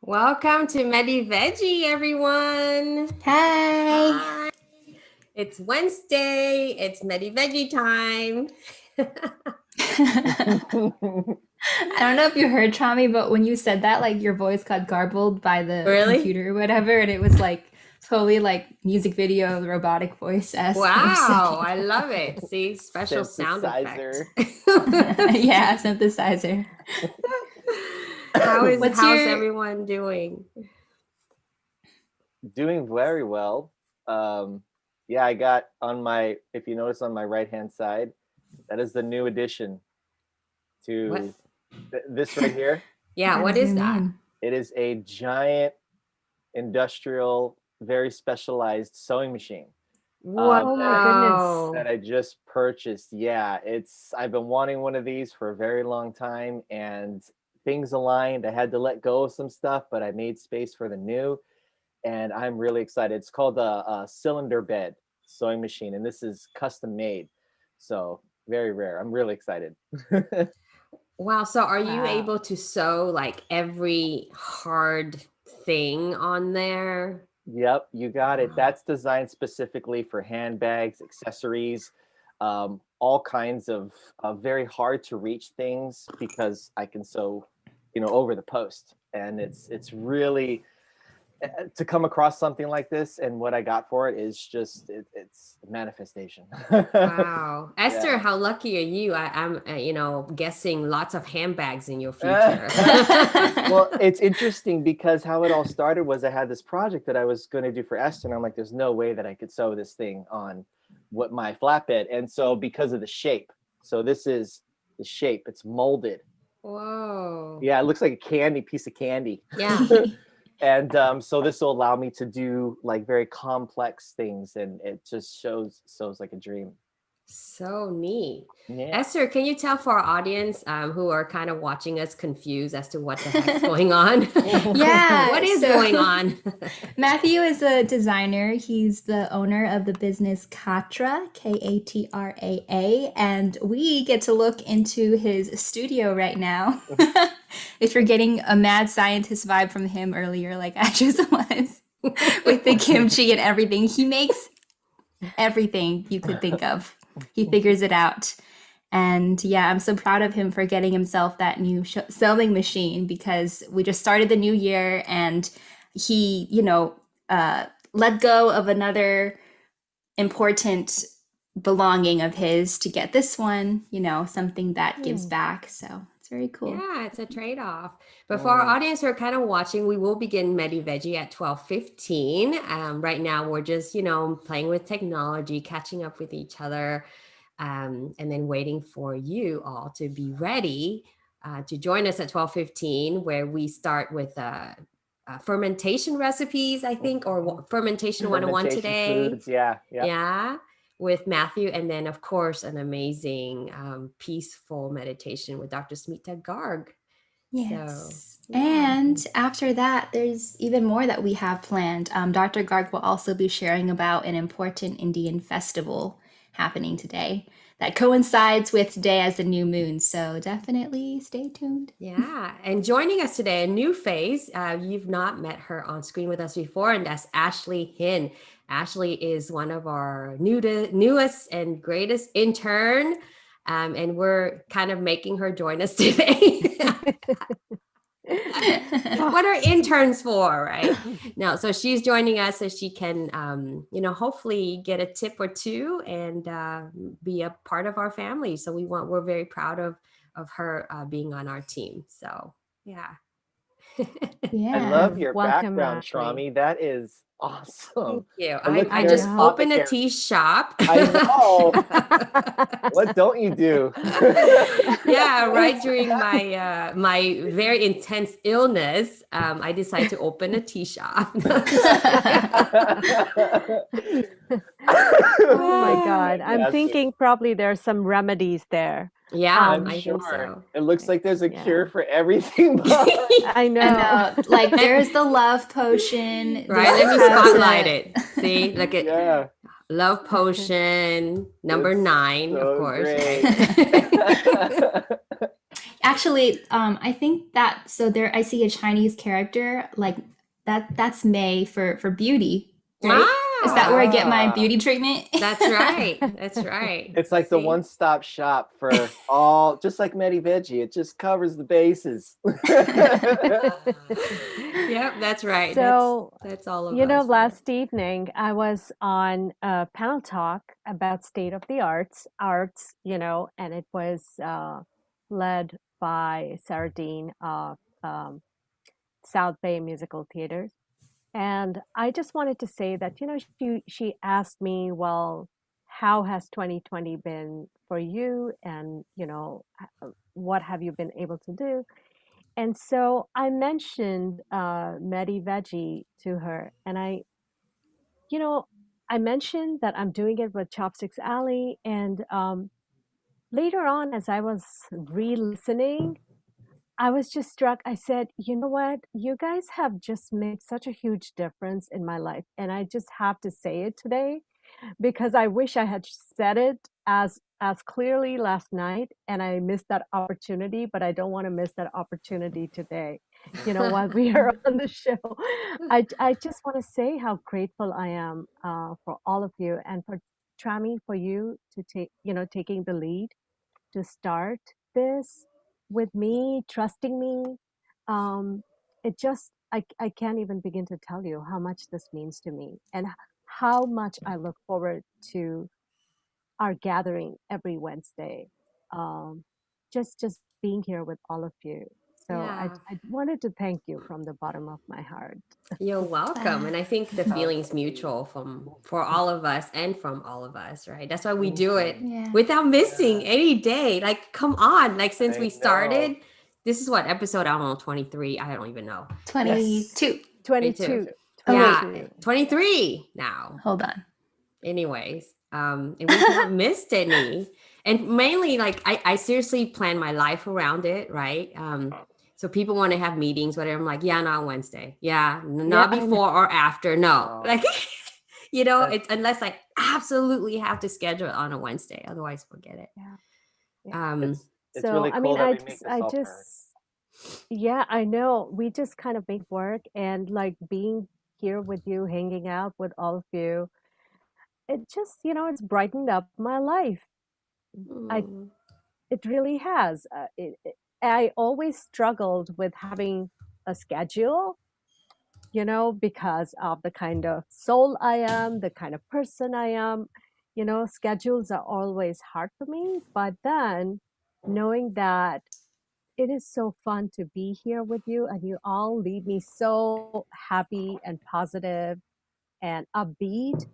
Welcome to Medi-Veggie, everyone. Hi. Hi. It's Wednesday. It's Medi-Veggie time. I don't know if you heard, Tommy, but when you said that, like your voice got garbled by the Really? computer or whatever, and it was like totally like music video, robotic voice esque for a Wow, second. I love it. See, special sound effects. Synthesizer. Yeah, synthesizer. What's How's your everyone doing? Doing very well. Yeah, I got on my, if you notice on my right-hand side, that is the new addition What? to this right here. Yeah, gotta what is zoom that? in? It is a giant industrial, very specialized sewing machine Oh my goodness. that I just purchased. Yeah, I've been wanting one of these for a very long time, and things aligned. I had to let go of some stuff, but I made space for the new, and I'm really excited. It's called a cylinder bed sewing machine, and this is custom made, so very rare. I'm really excited. Wow, so are you Wow. able to sew like every hard thing on there? Yep, you got it. Wow. That's designed specifically for handbags, accessories, all kinds of very hard to reach things because I can sew, over the post, and it's really to come across something like this, and what I got for it is just it's manifestation. Wow. Esther, Yeah. how lucky are you? I'm, guessing lots of handbags in your future. Well, it's interesting because how it all started was I had this project that I was going to do for Esther, and I'm like, there's no way that I could sew this thing on what my flatbed, and so because of the shape, so this is the shape. It's molded. Whoa. Yeah, it looks like a piece of candy. Yeah. And so this will allow me to do like very complex things, and it just sews like a dream. So neat. Yeah. Esther, can you tell for our audience who are kind of watching us confused as to what the heck's going on? Yeah, What is so- going on? Matthew is a designer. He's the owner of the business Katra, Katraa, and we get to look into his studio right now. If you're getting a mad scientist vibe from him earlier, like I just was, with the kimchi and everything, he makes everything you could think of. He figures it out. And yeah, I'm so proud of him for getting himself that new sewing machine because we just started the new year and he, let go of another important belonging of his to get this one, something that gives back. So it's very cool. Yeah, it's a trade-off. But for our audience who are kind of watching, we will begin Medi-Veggie at 12:15. Right now, we're just, playing with technology, catching up with each other, and then waiting for you all to be ready to join us at 12:15, where we start with fermentation recipes, I think, or fermentation 101 Fermentation today. foods, yeah. Yeah, with Matthew, and then of course an amazing peaceful meditation with Dr. Smita Garg. Yes. So, yeah. And after that, there's even more that we have planned. Dr. Garg will also be sharing about an important Indian festival happening today that coincides with today as the new moon. So definitely stay tuned. Yeah, and joining us today, a new face. You've not met her on screen with us before, and that's Ashley Hin. Ashley is one of our newest and greatest intern, and we're kind of making her join us today. What are interns for, right? No, so she's joining us so she can, hopefully get a tip or two and be a part of our family. So we're very proud of her being on our team. So yeah. Yeah. I love your Welcome, background, Ashley. Shami. That is awesome. Thank you. It looks I very just opened a apothecary. tea shop. I know. What don't you do? Yeah, right during my my very intense illness, I decided to open a tea shop. Oh my God. I'm Fantastic. thinking probably there's some remedies there. Yeah, I'm I sure. think so. It looks like there's a Yeah. cure for everything. I know. And like there's the love potion. Right, This let me is how to- spotlight it. See, look at Yeah. Love Potion number It's 9, so of course. great. Right? Actually, I think that so there I see a Chinese character like that's May for beauty, right? Is that where I get my Ah, beauty treatment? That's right. That's right. it's like the See? one-stop shop for all, just like Medi-Veggie. It just covers the bases. Yep, that's right. So, That's all of us. last evening I was on a panel talk about state of the arts, and it was led by Sarah Dean of um, South Bay Musical Theater. And I just wanted to say that, she asked me, well, how has 2020 been for you? And, what have you been able to do? And so I mentioned Medi-Veggie to her. And you know, I mentioned that I'm doing it with Chopsticks Alley. And later on, as I was re-listening, I was just struck. I said, you know what? You guys have just made such a huge difference in my life. And I just have to say it today because I wish I had said it as clearly last night and I missed that opportunity, but I don't want to miss that opportunity today. While we are on the show, I just want to say how grateful I am for all of you and for Trami, for you to taking the lead to start this with me, trusting me. It just, I can't even begin to tell you how much this means to me and how much I look forward to our gathering every Wednesday. Um, just being here with all of you. So Yeah. I wanted to thank you from the bottom of my heart. You're welcome. And I think the feeling's mutual for all of us and from all of us, right? That's why we do it Yeah. without missing any day. Like, come on. Like, since I we know. started, this is what episode, I don't know, 23. I don't even know. 22. 22. Oh, wait. 22. 23 now. Hold on. Anyways, and we've not missed any. And mainly, like, I seriously plan my life around it, right? So people want to have meetings, whatever. I'm like, yeah, not on Wednesday. Yeah, not Yeah, I know. before or after. No, Oh. like, That's- it's unless I absolutely have to schedule it on a Wednesday. Otherwise, forget it. Yeah. It's So, really I cool mean, that we make this all turn. yeah, I know. We just kind of make work and like being here with you, hanging out with all of you. It just, it's brightened up my life. I Mm. It really has. I always struggled with having a schedule, because of the kind of soul I am, the kind of person I am. Schedules are always hard for me. But then knowing that it is so fun to be here with you and you all leave me so happy and positive and upbeat.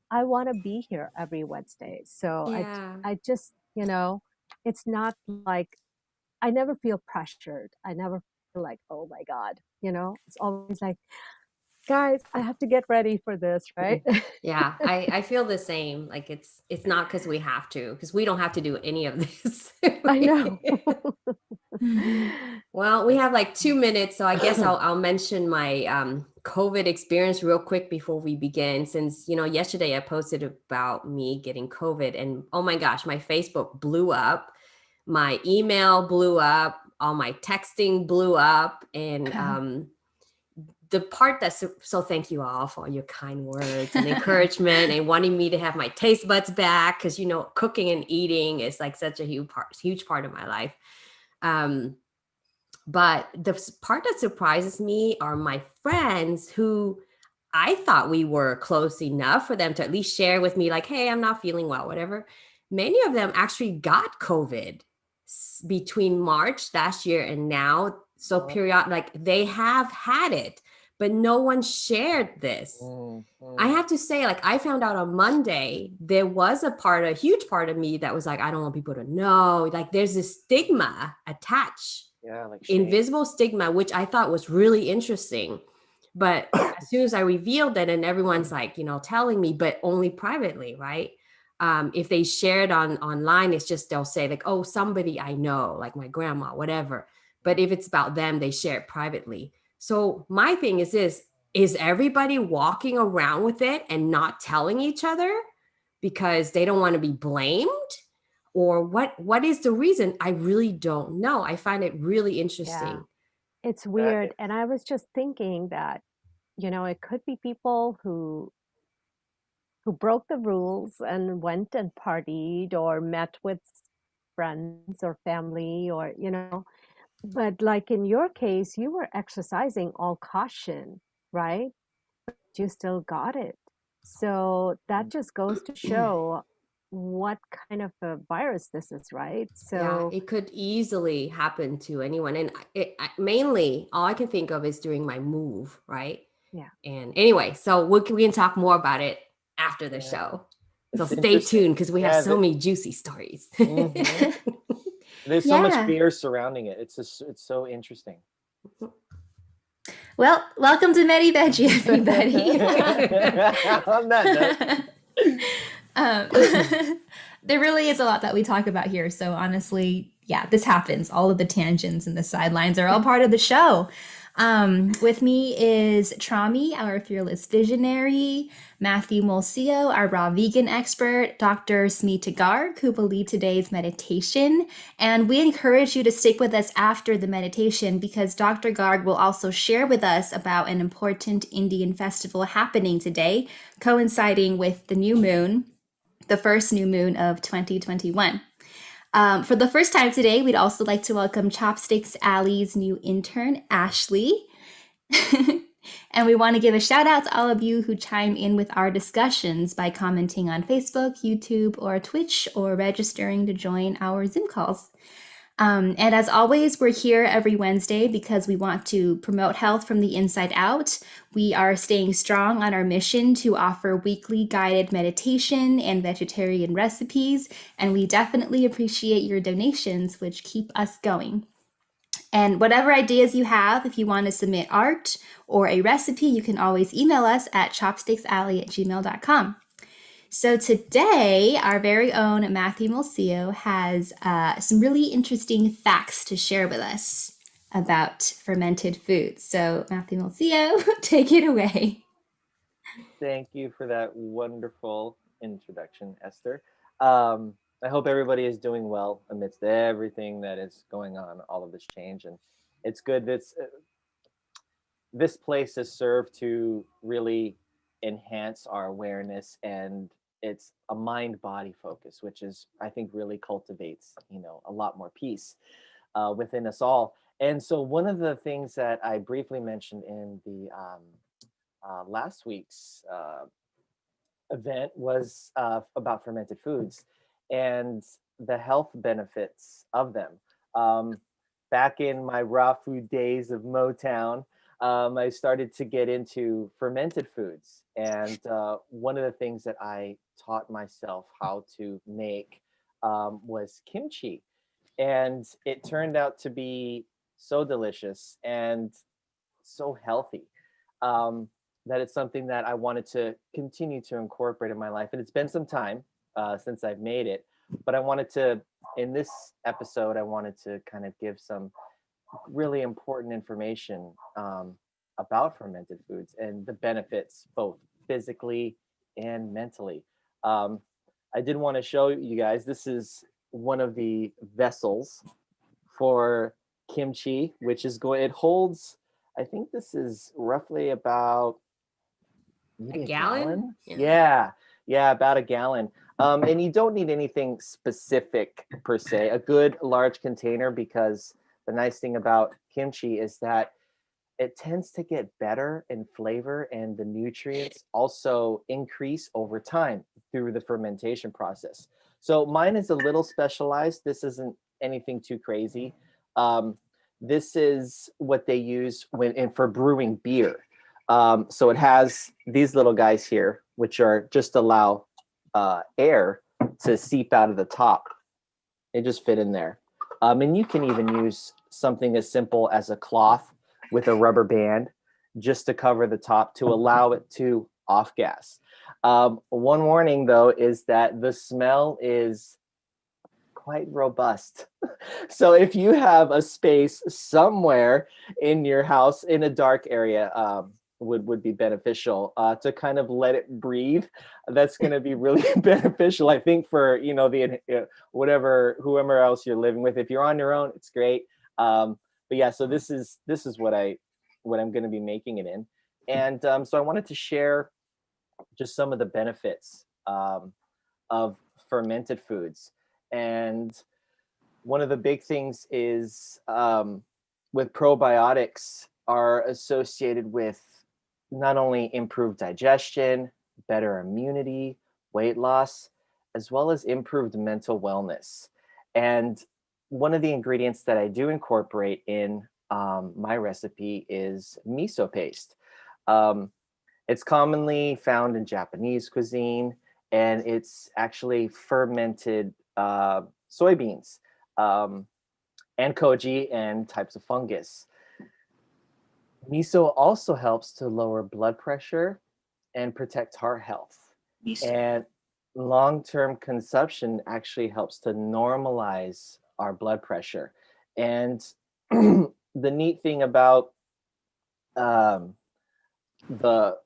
I want to be here every Wednesday. So Yeah. I just, it's not like I never feel pressured. I never feel like, oh my God, it's always like, guys, I have to get ready for this, right? Yeah, I feel the same. Like, it's not because we have to, because we don't have to do any of this. I know. Well, we have like 2 minutes, so I guess I'll mention my COVID experience real quick before we begin. Since yesterday I posted about me getting COVID, and oh my gosh, my Facebook blew up, my email blew up, all my texting blew up, and the part that's so thank you all for your kind words and encouragement and wanting me to have my taste buds back, because cooking and eating is like such a huge part of my life. But the part that surprises me are my friends who I thought we were close enough for them to at least share with me, like, hey, I'm not feeling well, whatever. Many of them actually got COVID between March last year and now. So like they have had it, but no one shared this. I have to say, like, I found out on Monday, there was a huge part of me that was like, I don't want people to know. Like, there's this stigma attached. Yeah, like shame. Invisible stigma, which I thought was really interesting. But as soon as I revealed it, and everyone's like, telling me, but only privately, right? If they share it online, it's just they'll say like, oh, somebody I know, like my grandma, whatever. But if it's about them, they share it privately. So my thing is this: is everybody walking around with it and not telling each other because they don't want to be blamed? or what is the reason? I really don't know. I find it really interesting. It's weird. And I was just thinking that, it could be people who broke the rules and went and partied or met with friends or family or, but like in your case, you were exercising all caution, right? You still got it. So that just goes to show what kind of a virus this is, right? Yeah, So, it could easily happen to anyone. And mainly, all I can think of is during my move, right? yeah. And anyway, so we can talk more about it after the Yeah. show. So It's stay interesting. tuned because we have Yeah, so many juicy stories. Mhm. There's so much fear surrounding it. It's so interesting. Well, welcome to Medi-Veggie, everybody. On that note. There really is a lot that we talk about here. So honestly, yeah, this happens. All of the tangents and the sidelines are all part of the show. With me is Trami, our fearless visionary, Matthew Molcio, our raw vegan expert, Dr. Smita Garg, who will lead today's meditation. And we encourage you to stick with us after the meditation because Dr. Garg will also share with us about an important Indian festival happening today, coinciding with the new moon, the first new moon of 2021. For the first time today, we'd also like to welcome Chopsticks Alley's new intern, Ashley. And we want to give a shout out to all of you who chime in with our discussions by commenting on Facebook, YouTube, or Twitch, or registering to join our Zoom calls. And as always, we're here every Wednesday because we want to promote health from the inside out. We are staying strong on our mission to offer weekly guided meditation and vegetarian recipes, and we definitely appreciate your donations, which keep us going. And whatever ideas you have, if you want to submit art or a recipe, you can always email us at chopsticksalley@gmail.com. So today, our very own Matthew Molcio has some really interesting facts to share with us about fermented foods. So Matthew Molcio, take it away. Thank you for that wonderful introduction, Esther. I hope everybody is doing well amidst everything that is going on, all of this change, and it's good that this place has served to really enhance our awareness, and it's a mind-body focus, which is, I think, really cultivates, a lot more peace within us all. And so one of the things that I briefly mentioned in the last week's event was about fermented foods and the health benefits of them. Back in my raw food days of Motown, I started to get into fermented foods. And one of the things that I taught myself how to make was kimchi. And it turned out to be so delicious and so healthy that it's something that I wanted to continue to incorporate in my life. And it's been some time since I've made it, but I wanted to, in this episode, I wanted to kind of give some really important information about fermented foods and the benefits, both physically and mentally. I did want to show you guys, this is one of the vessels for kimchi, which is it holds, I think this is roughly about maybe A gallon? Yeah, about a gallon. And you don't need anything specific per se, a good large container, because the nice thing about kimchi is that it tends to get better in flavor and the nutrients also increase over time through the fermentation process. So mine is a little specialized. This isn't anything too crazy. This is what they use for brewing beer. So it has these little guys here, which are just allow air to seep out of the top. They just fit in there. And you can even use something as simple as a cloth with a rubber band just to cover the top to allow it to off gas. One warning, though, is that the smell is quite robust. So if you have a space somewhere in your house in a dark area, would be beneficial, to kind of let it breathe. That's going to be really beneficial, I think, for, the whoever else you're living with. If you're on your own, it's great. But yeah, so this is what I'm going to be making it in. And so I wanted to share just some of the benefits of fermented foods. And one of the big things is, with probiotics, are associated with not only improved digestion, better immunity, weight loss, as well as improved mental wellness. And one of the ingredients that I do incorporate in my recipe is miso paste. Um, it's commonly found in Japanese cuisine, and it's actually fermented soybeans, um, and koji and types of fungus. Miso also helps to lower blood pressure and protect heart health. Miso. And long-term consumption actually helps to normalize our blood pressure. And the neat thing about um, the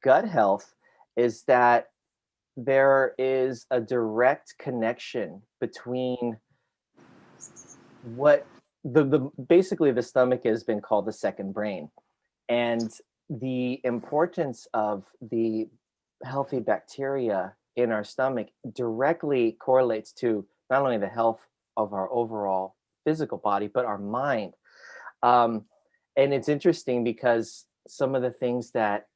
gut health is that there is a direct connection between what the basically the stomach has been called the second brain, and the importance of the healthy bacteria in our stomach directly correlates to not only the health of our overall physical body but our mind. um, and it's interesting because some of the things that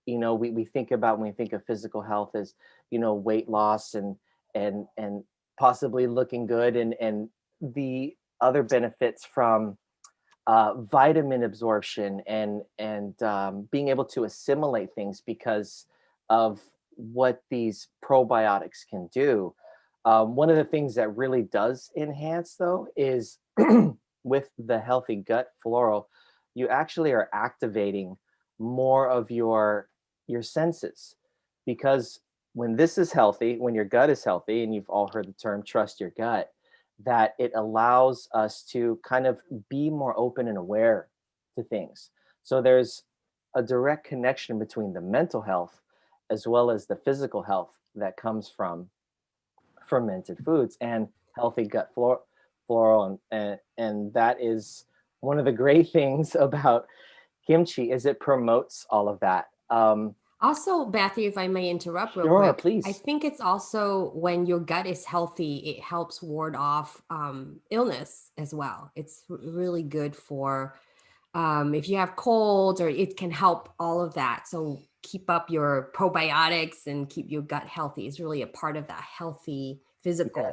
we think about when we think of physical health is weight loss and possibly looking good, and the other benefits from vitamin absorption and being able to assimilate things because of what these probiotics can do. One of the things that really does enhance, though, is with the healthy gut floral, you actually are activating more of your senses, because when this is healthy, when your gut is healthy, and you've all heard the term trust your gut, that it allows us to kind of be more open and aware to things. So there's a direct connection between the mental health as well as the physical health that comes from fermented foods and healthy floral, and that is one of the great things about kimchi, is it promotes all of that. Also, Matthew, if I may interrupt real Sure, quick, I please. think it's also when your gut is healthy, it helps ward off illness as well. It's really good for if you have colds, or it can help all of that. So keep up your probiotics and keep your gut healthy is really a part of that healthy physical.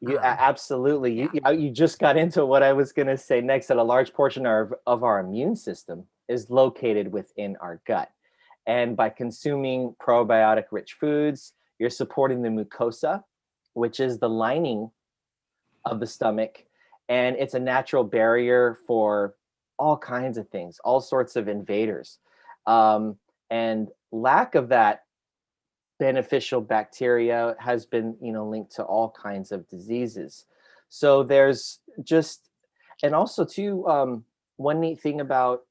Yes, absolutely. Yeah. You just got into what I was going to say next. That a large portion of our immune system is located within our gut, and by consuming probiotic-rich foods, you're supporting the mucosa, which is the lining of the stomach, and it's a natural barrier for all kinds of things, all sorts of invaders. And lack of that beneficial bacteria has been linked to all kinds of diseases. So there's just, and also too, one neat thing about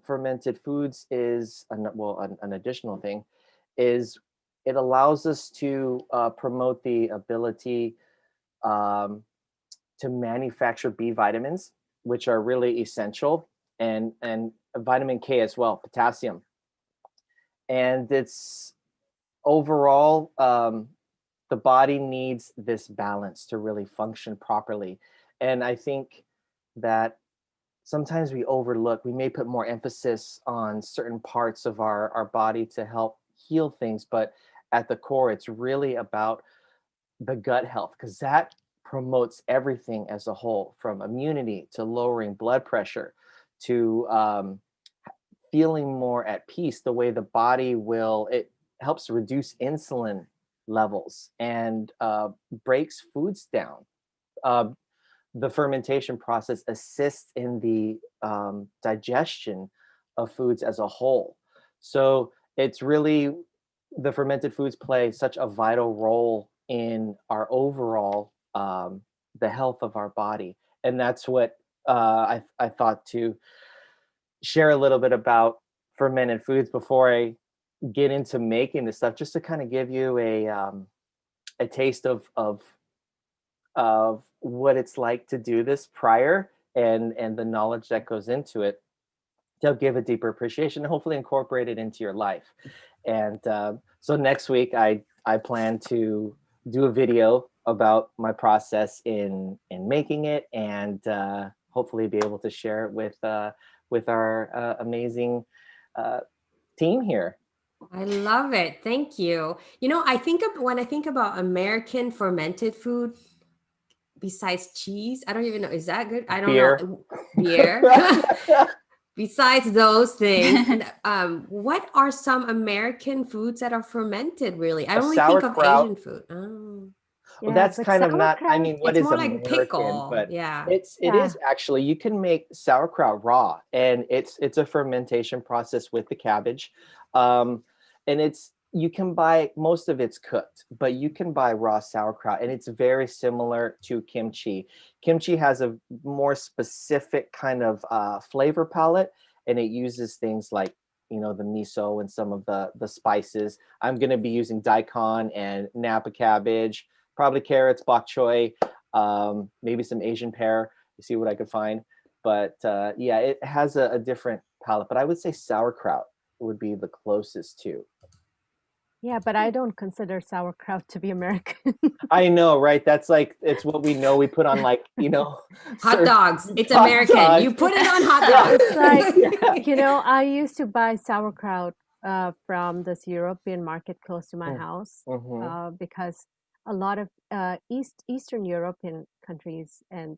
fermented foods is an additional thing is it allows us to promote the ability um, to manufacture B vitamins, which are really essential, and vitamin K as well, potassium. And it's overall, the body needs this balance to really function properly. And I think that sometimes we may put more emphasis on certain parts of our body to help heal things, but at the core, it's really about the gut health, because that promotes everything as a whole, from immunity to lowering blood pressure to feeling more at peace. The way the body it helps reduce insulin levels and breaks foods down. Uh, the fermentation process assists in the digestion of foods as a whole. So it's really, the fermented foods play such a vital role in our overall the health of our body, and that's what I thought to share a little bit about fermented foods before I get into making this stuff, just to kind of give you a taste of what it's like to do this prior, and the knowledge that goes into it, to give a deeper appreciation and hopefully incorporate it into your life. And so next week I plan to do a video about my process in making it, and hopefully be able to share it with our amazing uh, team here. I love it. Thank you. I think of when I think about American fermented food, besides cheese, I don't even know. Is that good? I don't Beer. know. Beer. Besides those things, what are some American foods that are fermented? Really, I A only think of sauerkraut. Asian food. Oh, Well, Yeah, that's but kind of not, I sauerkraut, mean, what it's is more like American, pickle. but Yeah. it yeah, is actually, you can make sauerkraut raw, and it's a fermentation process with the cabbage. Um, and you can buy, most of it's cooked, but you can buy raw sauerkraut, and it's very similar to kimchi. Kimchi has a more specific kind of flavor palette, and it uses things like, the miso and some of the spices. I'm going to be using daikon and napa cabbage, probably carrots, bok choy, maybe some Asian pear, to see what I could find. But yeah, it has a different palate. But I would say sauerkraut would be the closest to. yeah, but I don't consider sauerkraut to be American. I know, right? That's like, it's what we know. We put on, like, Hot certain dogs. It's hot American. You dogs. put it on hot Yeah, It's like, yeah. I used to buy sauerkraut from this European market close to my house Mm-hmm. because a lot of Eastern European countries, and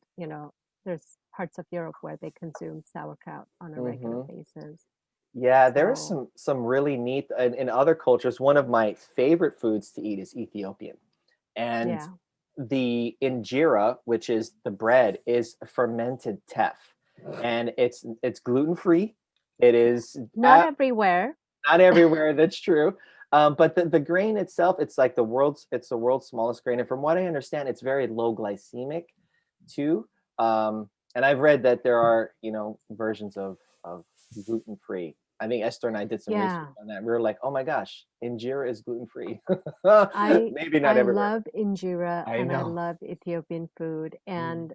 there's parts of Europe where they consume sauerkraut on a regular Mm-hmm. basis. Yeah, there is So some really neat in other cultures. One of my favorite foods to eat is Ethiopian. And yeah, the injera, which is the bread, is fermented teff, and it's gluten free. It is not everywhere. not everywhere. That's true. But the grain itself, it's the world's smallest grain, and from what I understand, it's very low glycemic too. And I've read that there are versions of gluten free. I think Esther and I did some research Yeah. on that. We were like, oh my gosh, injera is gluten free. I Maybe not I everywhere. love injera I and I know. love Ethiopian food, Mm.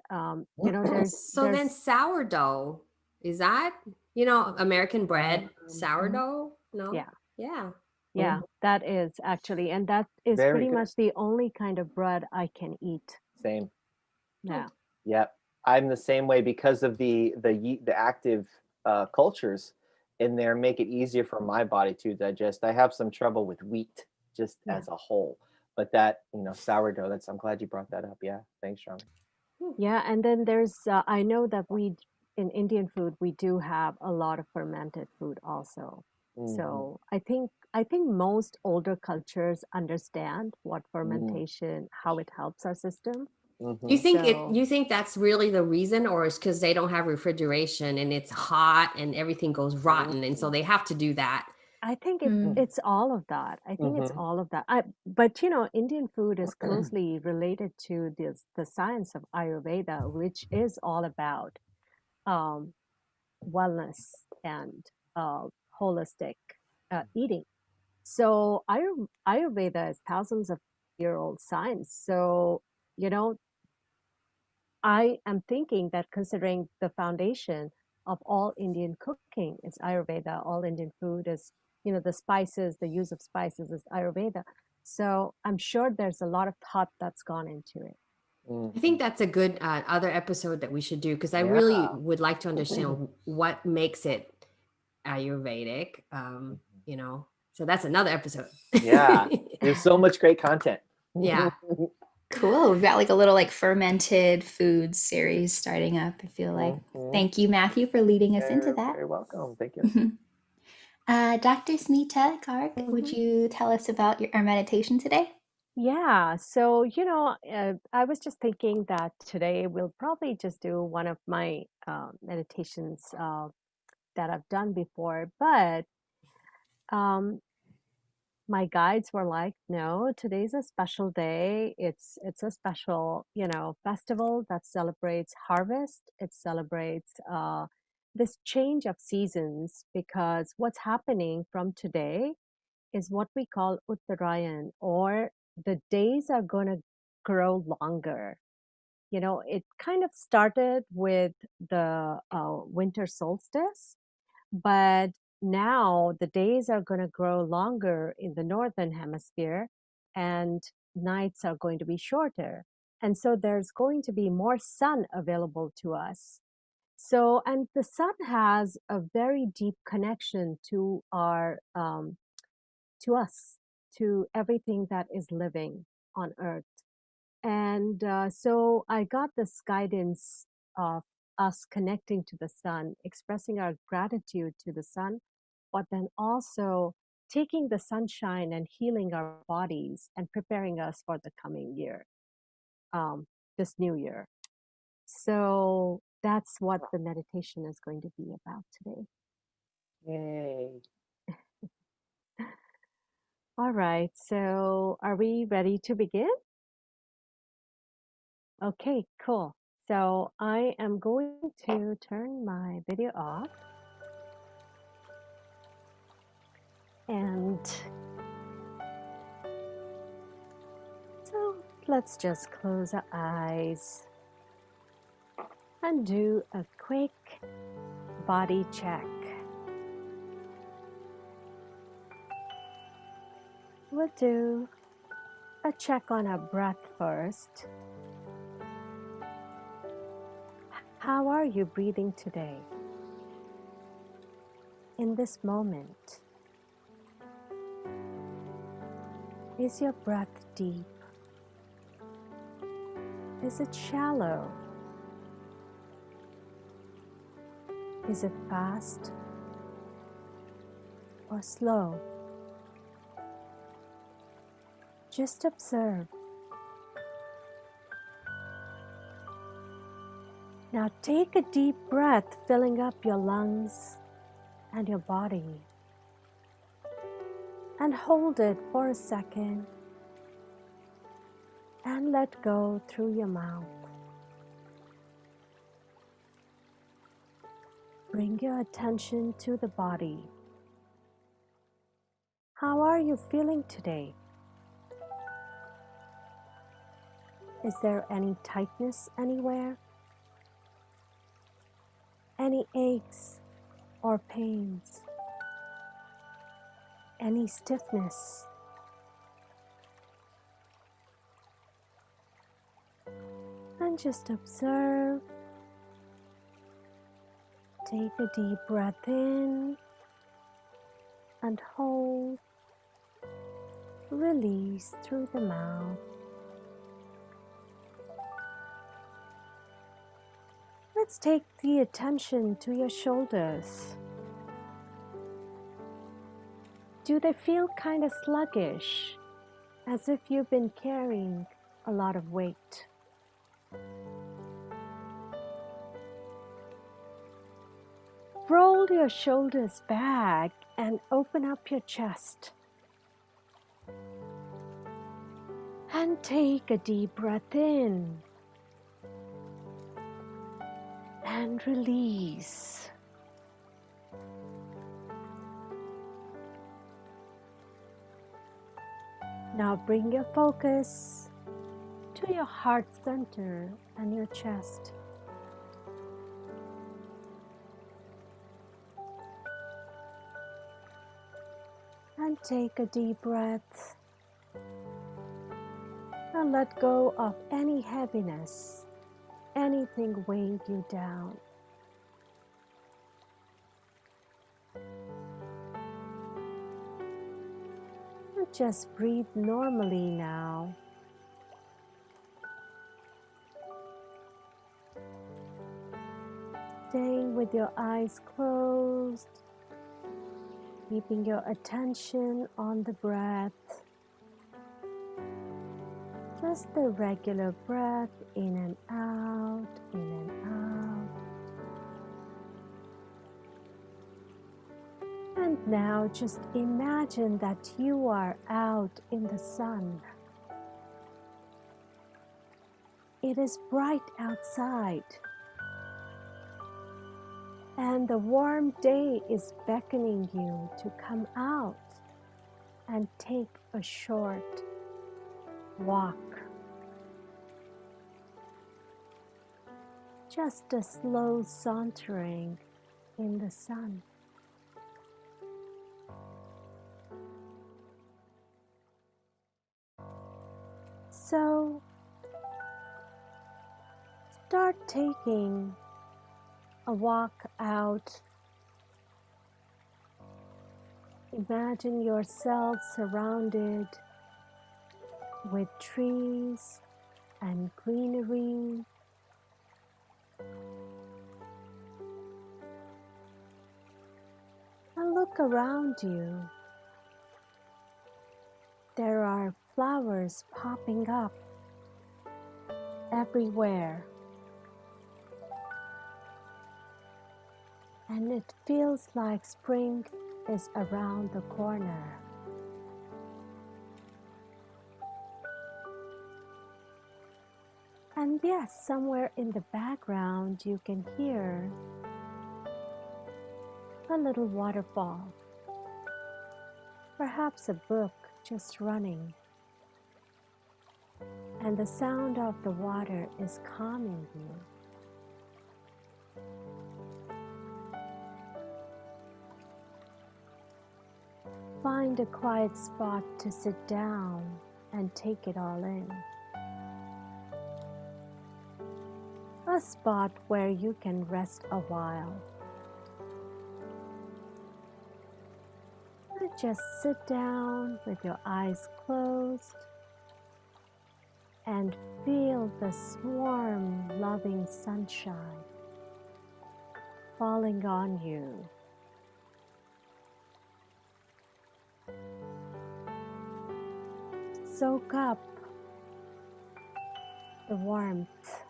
and So then sourdough, is that, American bread, Mhm. sourdough? No? yeah, Yeah. yeah, Mhm. that is actually, and that is Very pretty good. much the only kind of bread I can eat. Same. Oh, Yeah. Yep. I'm the same way because of the active cultures in there make it easier for my body to digest. I have some trouble with wheat just Yeah. as a whole, but that sourdough. I'm glad you brought that up. Yeah, thanks, Charlie. hmm. Yeah, and then I know that in Indian food, we do have a lot of fermented food also. Hmm. So I think most older cultures understand what Mm. fermentation, how it helps our system. You Hmm. think So you think that's really the reason, or is because they don't have refrigeration and it's hot and everything goes rotten, and so they have to do that? I think Mm. it's all of that. I think it's Hmm. all of that. But Indian food is closely related to the science of Ayurveda, which is all about um, wellness and uh, holistic eating. So Ayurveda is thousands of year old science. So you know, I am thinking that considering the foundation of all Indian cooking is Ayurveda, all Indian food is, the spices, the use of spices is Ayurveda. So I'm sure there's a lot of thought that's gone into it. I Hmm. think that's a good other episode that we should do, because I Yeah. really would like to understand what makes it Ayurvedic. So that's another episode. Yeah. There's so much great content. Yeah. Cool. We've got like a little like fermented food series starting up, I feel like. Mhm. Thank you, Matthew, for leading us into You're that. very welcome. Thank you. Dr. Smita Garg, would Mhm. you tell us about our meditation today? Yeah. So, I was just thinking that today we'll probably just do one of my meditations that I've done before, but um, my guides were like, no, today's a special day. It's a special, festival that celebrates harvest. It celebrates this change of seasons, because what's happening from today is what we call Uttarayan, or the days are going to grow longer. You know, it kind of started with the winter solstice, but now the days are going to grow longer in the northern hemisphere and nights are going to be shorter. And so there's going to be more sun available to us. So, and the sun has a very deep connection to to us, to everything that is living on Earth. And so I got this guidance of us connecting to the sun, expressing our gratitude to the sun, but then also taking the sunshine and healing our bodies and preparing us for the coming year, this new year. So that's what the meditation is going to be about today. Yay. All right, so are we ready to begin? Okay, cool. So I am going to turn my video off. And so let's just close our eyes and do a quick body check. We'll do a check on our breath first. How are you breathing today? In this moment, is your breath deep? Is it shallow? Is it fast or slow? Just observe. Now take a deep breath, filling up your lungs and your body. And hold it for a second. And let go through your mouth. Bring your attention to the body. How are you feeling today? Is there any tightness anywhere? Any aches or pains? Any stiffness? And just observe. Take a deep breath in and hold. Release through the mouth. Let's take the attention to your shoulders. Do they feel kind of sluggish, as if you've been carrying a lot of weight? Roll your shoulders back and open up your chest. And take a deep breath in. And release. Now bring your focus to your heart center and your chest. And take a deep breath. And let go of any heaviness, anything weighing you down. And just breathe normally now. Staying with your eyes closed, keeping your attention on the breath. Just the regular breath in and out, in and out. And now just imagine that you are out in the sun. It is bright outside. And the warm day is beckoning you to come out and take a short walk. Just a slow sauntering in the sun. So start taking a walk out. Imagine yourself surrounded with trees and greenery. And look around you. There are flowers popping up everywhere. And it feels like spring is around the corner. And yes, somewhere in the background you can hear a little waterfall, perhaps a brook just running. And the sound of the water is calming you. Find a quiet spot to sit down and take it all in. A spot where you can rest a while. And just sit down with your eyes closed and feel this warm, loving sunshine falling on you. Soak up the warmth.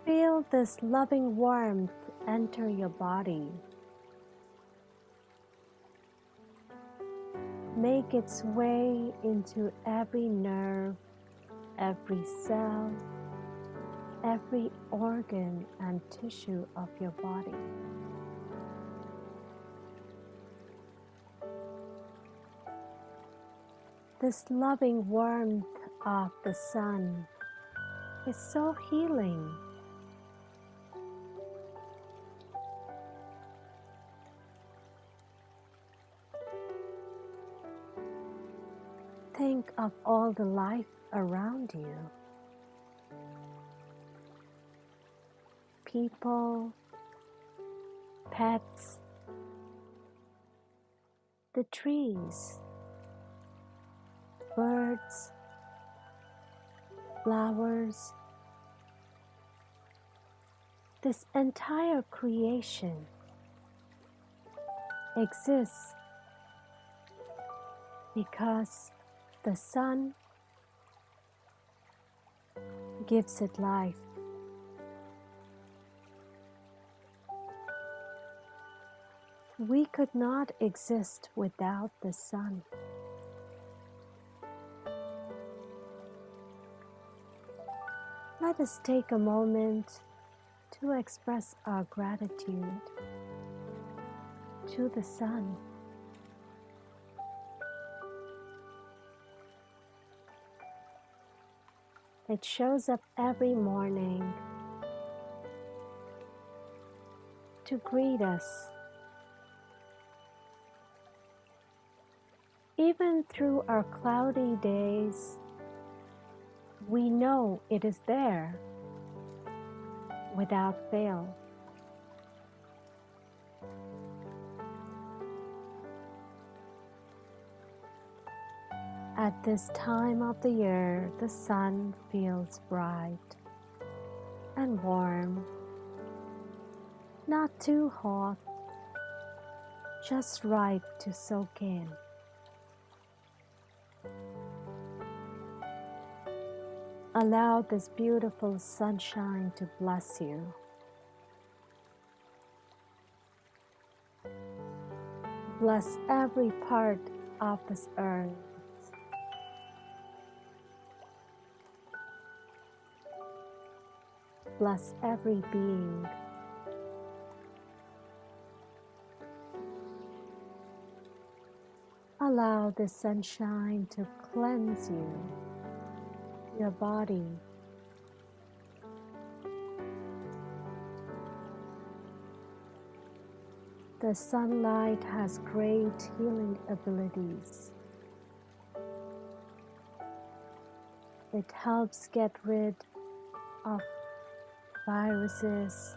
Feel this loving warmth enter your body. Make its way into every nerve, every cell, every organ and tissue of your body. This loving warmth of the sun is so healing. Think of all the life around you. People, pets, the trees, birds, flowers. This entire creation exists because the sun gives it life. We could not exist without the sun. Let us take a moment to express our gratitude to the sun. It shows up every morning to greet us. Even through our cloudy days, we know it is there without fail. At this time of the year, the sun feels bright and warm, not too hot, just right to soak in. Allow this beautiful sunshine to bless you. Bless every part of this earth. bless every being. Allow the sunshine to cleanse you, your body. The sunlight has great healing abilities. It helps get rid of viruses,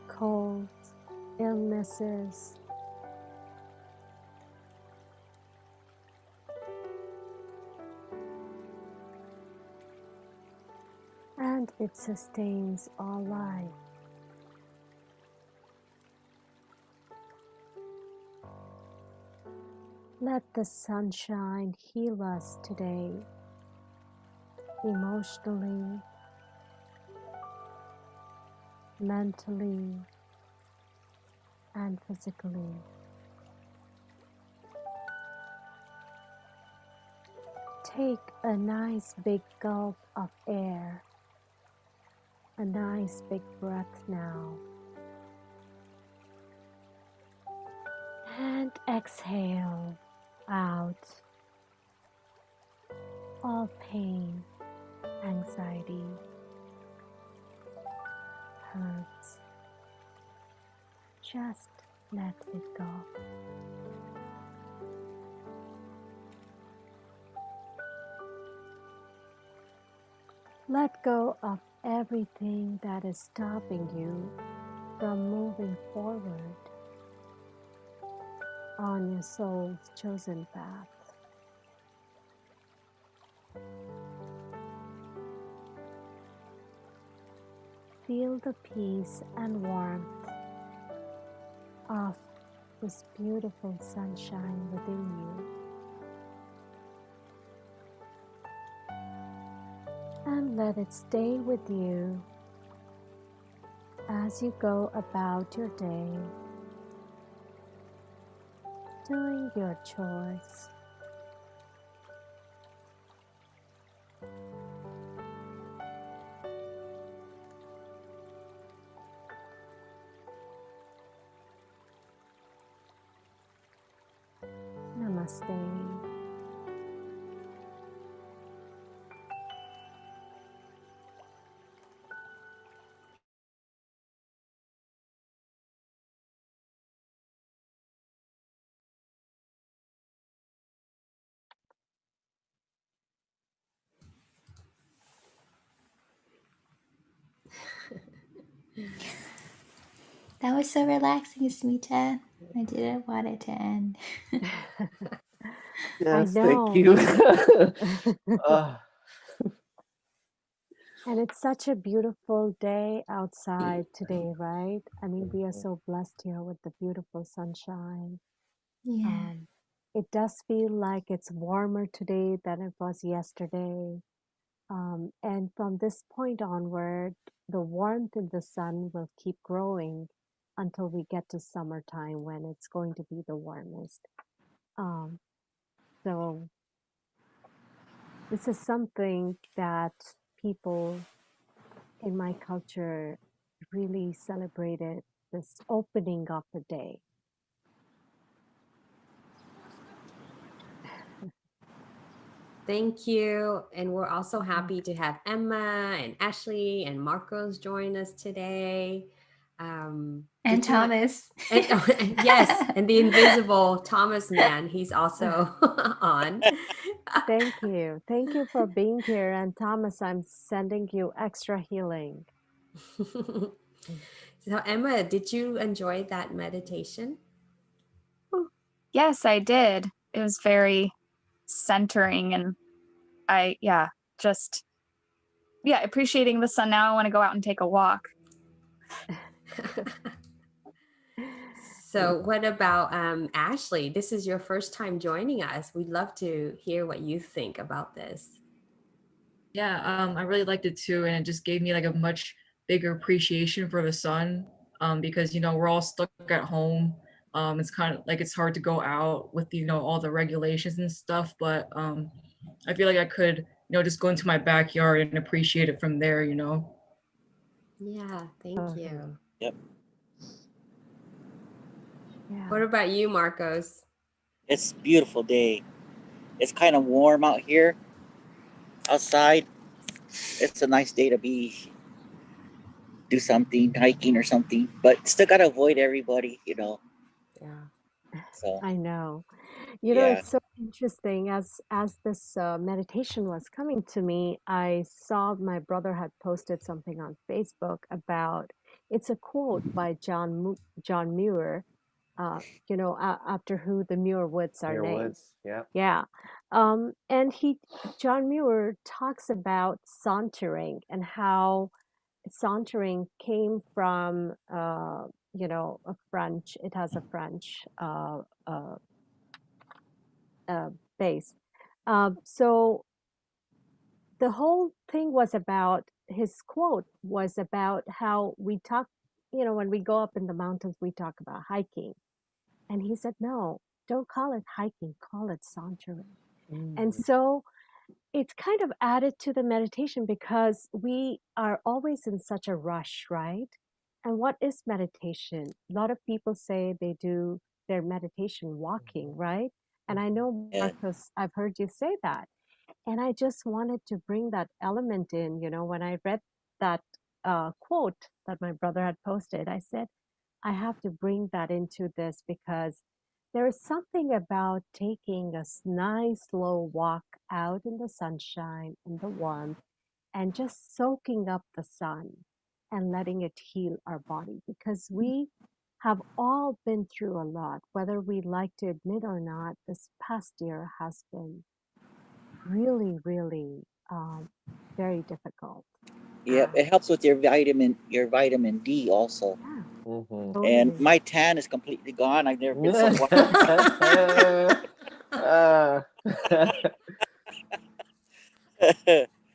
colds, illnesses. And it sustains all life. Let the sunshine heal us today, emotionally, mentally, and physically. Take a nice big gulp of air, a nice big breath now. And exhale out all pain, anxiety, hurts. Just let it go. Let go of everything that is stopping you from moving forward on your soul's chosen path. Feel the peace and warmth of this beautiful sunshine within you. And let it stay with you as you go about your day, doing your chores. Namaste. That was so relaxing, Smita. I didn't want it to end. Yes, I thank know. you. And it's such a beautiful day outside today, right? I mean, we are so blessed here with the beautiful sunshine. Yeah. It does feel like it's warmer today than it was yesterday. And from this point onward, the warmth in the sun will keep growing until we get to summertime when it's going to be the warmest. Um, so this is something that people in my culture really celebrated, this opening of the day. Thank you. And we're also happy to have Emma and Ashley and Marcos join us today. And Did you want- Thomas. yes, and the invisible Thomas man, he's also on. Thank you. Thank you for being here. And Thomas, I'm sending you extra healing. So Emma, did you enjoy that meditation? Yes, I did. It was very centering, and appreciating the sun. Now I want to go out and take a walk. So what about Ashley? This is your first time joining us. We'd love to hear what you think about this. Yeah, I really liked it too, and it just gave me like a much bigger appreciation for the sun, because we're all stuck at home. It's kind of like it's hard to go out with all the regulations and stuff, but I feel like I could just go into my backyard and appreciate it from there. Yeah, thank you. Totally. Yep. Yeah. What about you, Marcos? It's a beautiful day. It's kind of warm out here outside. It's a nice day to do something, hiking or something, but still gotta avoid everybody, Yeah. So I know. yeah. It's so interesting. As this meditation was coming to me, I saw my brother had posted something on Facebook about it's a quote by John Muir. After who the Muir Woods are Your named. woods. Yeah. Yeah. And John Muir talks about sauntering and how sauntering came from, it has a French base. So the whole thing was about, his quote was about how we talk, when we go up in the mountains, we talk about hiking. And he said, no, don't call it hiking, call it sauntering. And so it's kind of added to the meditation because we are always in such a rush, right? And what is meditation? A lot of people say they do their meditation walking, right? And I know, Yeah. Marcos, I've heard you say that. And I just wanted to bring that element in. When I read that quote that my brother had posted, I said, I have to bring that into this because there is something about taking a nice slow walk out in the sunshine, in the warmth, and just soaking up the sun and letting it heal our body because we have all been through a lot, whether we like to admit or not. This past year has been really, really very difficult. Yep. It helps with your vitamin D also. Yeah, And totally. my tan is completely gone. I've never been so white.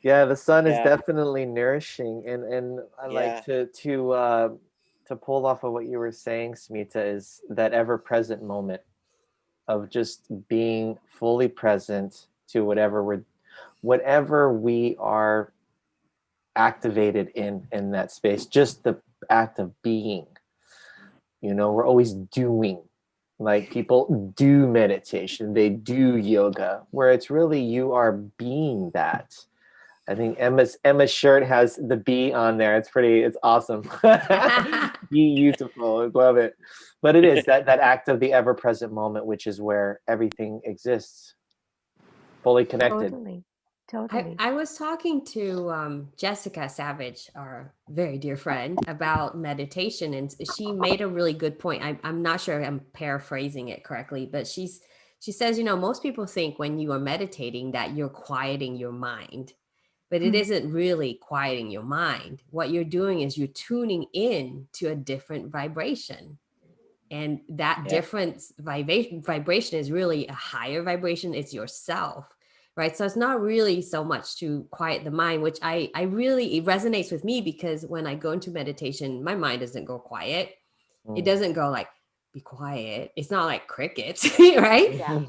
Yeah, the sun is Yeah. definitely nourishing, and I like Yeah. to pull off of what you were saying, Smita, is that ever present moment of just being fully present to whatever we are activated in that space. Just the act of being. We're always doing. Like people do meditation, they do yoga, where it's really you are being that. I think Emma's shirt has the bee on there. It's awesome. Beautiful. I love it. But it is that act of the ever present moment, which is where everything exists, fully connected. Totally. I, Totally. I was talking to Jessica Savage, our very dear friend, about meditation, and she made a really good point. I'm not sure I'm paraphrasing it correctly, but she says, most people think when you are meditating that you're quieting your mind, but it isn't really quieting your mind. What you're doing is you're tuning in to a different vibration. And that Yeah. different vibration is really a higher vibration. It's yourself, right? So it's not really so much to quiet the mind, which I really, it resonates with me because when I go into meditation, my mind doesn't go quiet. It doesn't go like, be quiet. It's not like crickets, right? Yeah.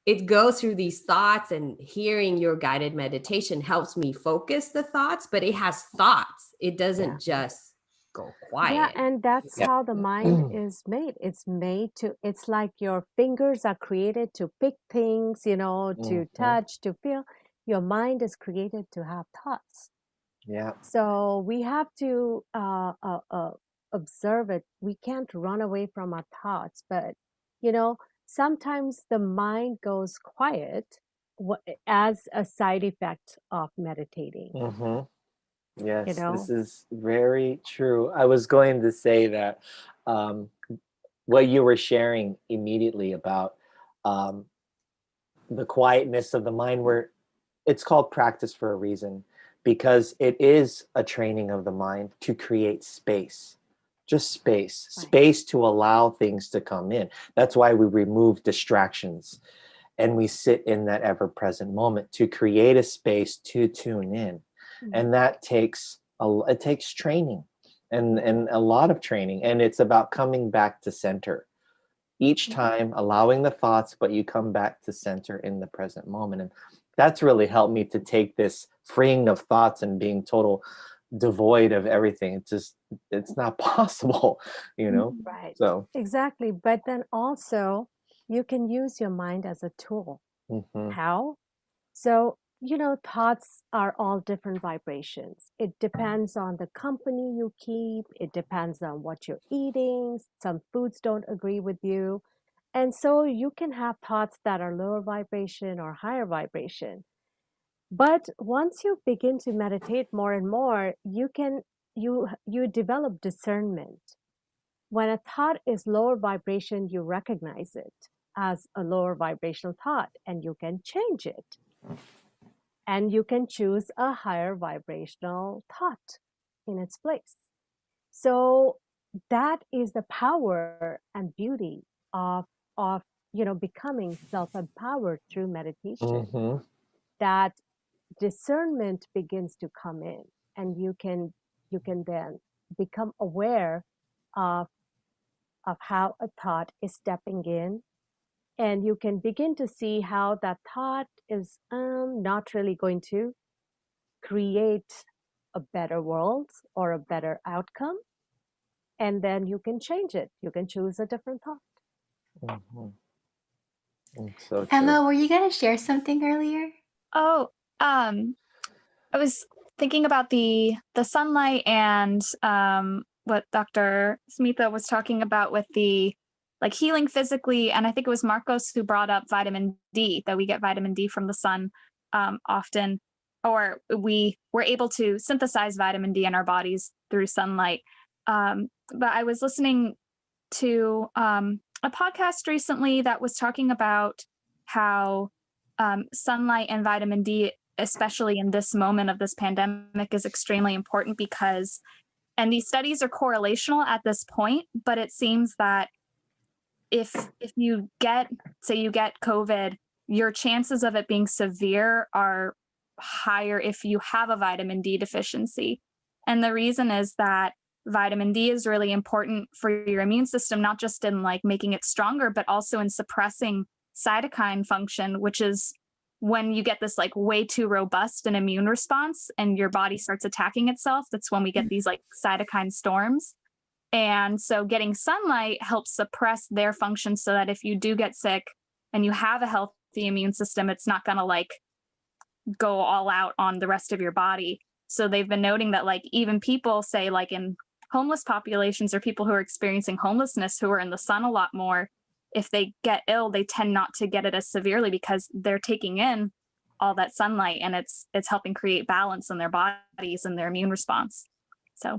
It goes through these thoughts, and hearing your guided meditation helps me focus the thoughts, but it has thoughts. It doesn't just go Yeah, quiet. and that's Yeah. how the mind is made. It's like your fingers are created to pick things, to touch, to feel. Your mind is created to have thoughts. Yeah. So we have to observe it. We can't run away from our thoughts, but sometimes the mind goes quiet as a side effect of meditating. Yes, this is very true. I was going to say that what you were sharing immediately about um, the quietness of the mind, where it's called practice for a reason, because it is a training of the mind to create space, just space to allow things to come in. That's why we remove distractions and we sit in that ever present moment to create a space to tune in. And that takes training and a lot of training, and it's about coming back to center each time, allowing the thoughts, but you come back to center in the present moment. And that's really helped me to take this freeing of thoughts and being total devoid of everything. It's not possible, you know? Right. So, Exactly. But then also, you can use your mind as a tool. mhm. How? So, thoughts are all different vibrations. It depends on the company you keep, it depends on what you're eating. Some foods don't agree with you. And so you can have thoughts that are lower vibration or higher vibration. But once you begin to meditate more and more, you develop discernment. When a thought is lower vibration, you recognize it as a lower vibrational thought and you can change it. And you can choose a higher vibrational thought in its place. So that is the power and beauty of becoming self-empowered through meditation. Mhm. That discernment begins to come in, and you can then become aware of how a thought is stepping in, and you can begin to see how that thought is not really going to create a better world or a better outcome, and then you can change it. You can choose a different thought. Mhm. It's so Emma, true. were you going to share something earlier? Oh, I was thinking about the sunlight and what Dr. Smitha was talking about with the like healing physically, and I think it was Marcos who brought up vitamin D, that we get vitamin D from the sun often, or we were able to synthesize vitamin D in our bodies through sunlight. But I was listening to a podcast recently that was talking about how sunlight and vitamin D, especially in this moment of this pandemic, is extremely important because, and these studies are correlational at this point, but it seems that if you get, say you get COVID, your chances of it being severe are higher if you have a vitamin D deficiency. And the reason is that vitamin D is really important for your immune system, not just in like making it stronger, but also in suppressing cytokine function, which is when you get this like way too robust an immune response and your body starts attacking itself. That's when we get these like cytokine storms. And so getting sunlight helps suppress their function so that if you do get sick and you have a healthy immune system, it's not going to like go all out on the rest of your body. So they've been noting that like even people say like in homeless populations or people who are experiencing homelessness who are in the sun a lot more, if they get ill, they tend not to get it as severely because they're taking in all that sunlight and it's helping create balance in their bodies and their immune response. So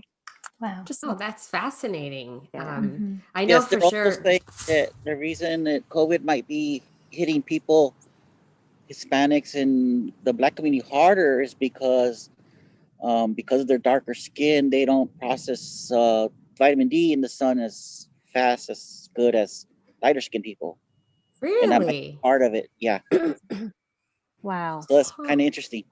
Wow. just Oh, that's fascinating. Yeah. I know Yes, they're for also sure. saying that the reason that COVID might be hitting people, Hispanics and the Black community harder is because of their darker skin, they don't process vitamin D in the sun as fast, as good as lighter skinned people. And that might be Really? part of it. Yeah. Wow. So that's Huh. kind of interesting.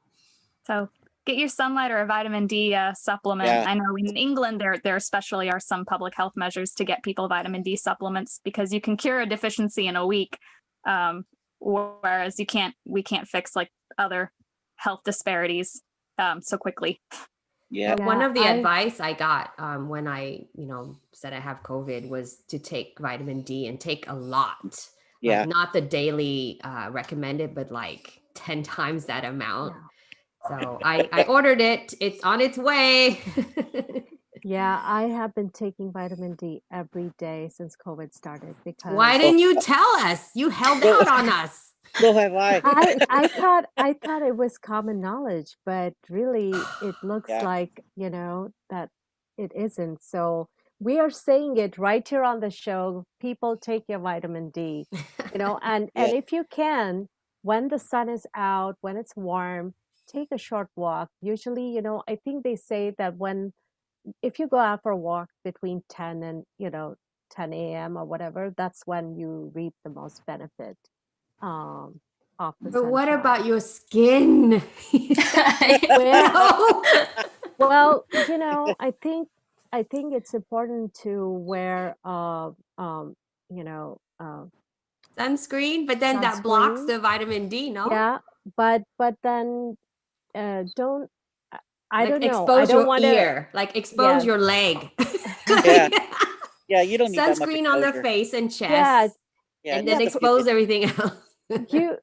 So get your sunlight or a vitamin D supplement. Yeah. I know in England there especially are some public health measures to get people vitamin D supplements because you can cure a deficiency in a week, whereas we can't fix like other health disparities so quickly. Yeah. One Yeah, of the advice I got when I, said I have COVID was to take vitamin D and take a lot. Yeah. Like not the daily recommended, but like 10 times that amount. So I ordered it. It's on its way. Yeah, I have been taking vitamin D every day since COVID started Why because didn't you tell us? You held So, out on us. so have I. I thought it was common knowledge, but really it looks Yeah. like, that it isn't. So we are saying it right here on the show. People take your vitamin D, and Yeah. if you can, when the sun is out, when it's warm, take a short walk. Usually, I think they say that if you go out for a walk between 10 and 10 a.m. or whatever, that's when you reap the most benefit of the But what sunshine. about your skin? Well, No. well, I think it's important to wear you know Sunscreen, but then that blocks sunscreen. the vitamin D, no? Yeah, but then don't I Like don't know. I expose don't your want to. ear, like expose Yes. your leg. Yeah. Yeah, you don't need that much Sunscreen on the exposure. face and chest, Yeah, Yeah, and then just a few expose bits. everything else.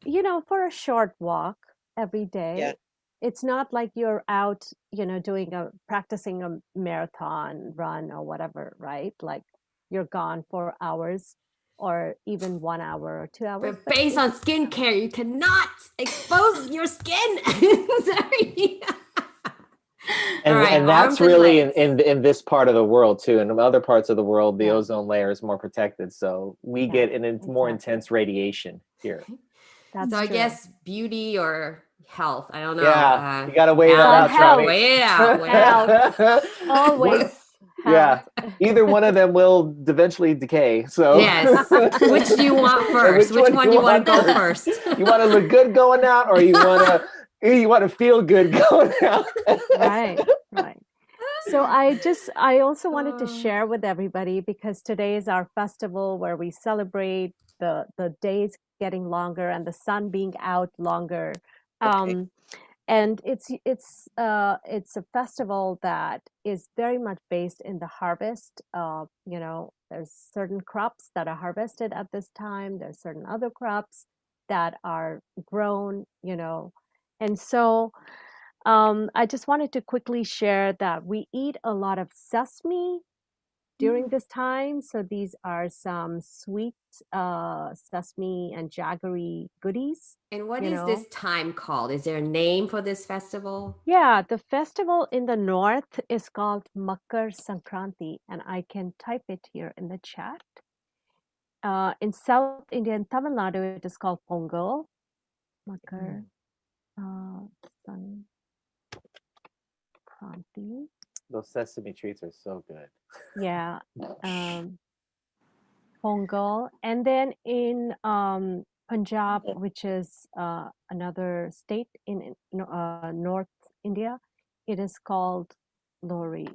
you know, for a short walk every day, Yeah. it's not like you're out, you know, practicing a marathon run or whatever, right? Like you're gone for hours or even 1 hour or 2 hours. But based on skincare, you cannot expose your skin. Sorry. All And right, and arms that's and really legs. in this part of the world too. In other parts of the world, the Yeah. ozone layer is more protected, so we Yeah, get more exactly. intense radiation here. That's So I true. guess beauty or health. I don't know. Yeah, you got to weigh that out, Health. Charlie. Weigh it out. Weigh it out. Health. Always Yeah, health. either one of them will eventually decay. So Yes. Which do you want first? Which one do you want to go first? You want to look good going out, or you want to feel good going out? Right, right. So I also wanted to share with everybody because today is our festival where we celebrate the days getting longer and the sun being out longer. Okay. And it's a festival that is very much based in the harvest. You know, there's certain crops that are harvested at this time. There's certain other crops that are grown, you know. And so I just wanted to quickly share that we eat a lot of sesame during this time. So these are some sweet sesame and jaggery goodies. And what you is know. this time called? Is there a name for this festival? Yeah, the festival in the north is called Makar Sankranti, and I can type it here in the chat. In South India and Tamil Nadu, it is called Pongal. Makar Sankranti. Those sesame treats are so good. Yeah. Pongal. And then in Punjab, which is another state in North India, it is called Lori.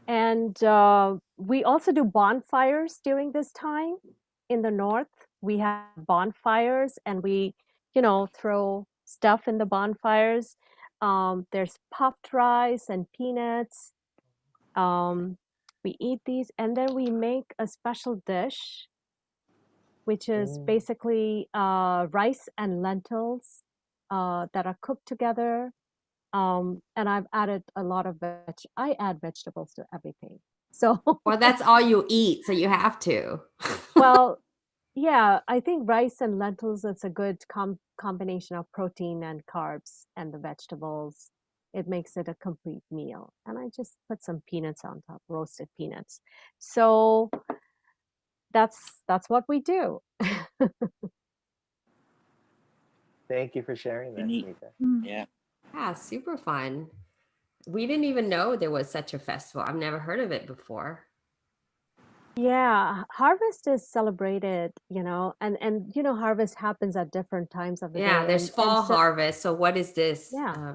And we also do bonfires during this time in the north. We have bonfires and we, you know, throw stuff in the bonfires. There's puffed rice and peanuts. We eat these and then we make a special dish, which is basically rice and lentils that are cooked together. And I've added a lot of I add vegetables to everything. So Well, that's all you eat, so you have to. well, yeah, I think rice and lentils is a good combination of protein and carbs and the vegetables. It makes it a complete meal. And I just put some peanuts on top, roasted peanuts. So that's what we do. Thank you for sharing that, Neat. Nita. Yeah. Yeah, super fun. We didn't even know there was such a festival. I've never heard of it before. Yeah, harvest is celebrated, you know, and you know, harvest happens at different times of the Yeah, day. there's fall so, harvest. So what is this? Yeah.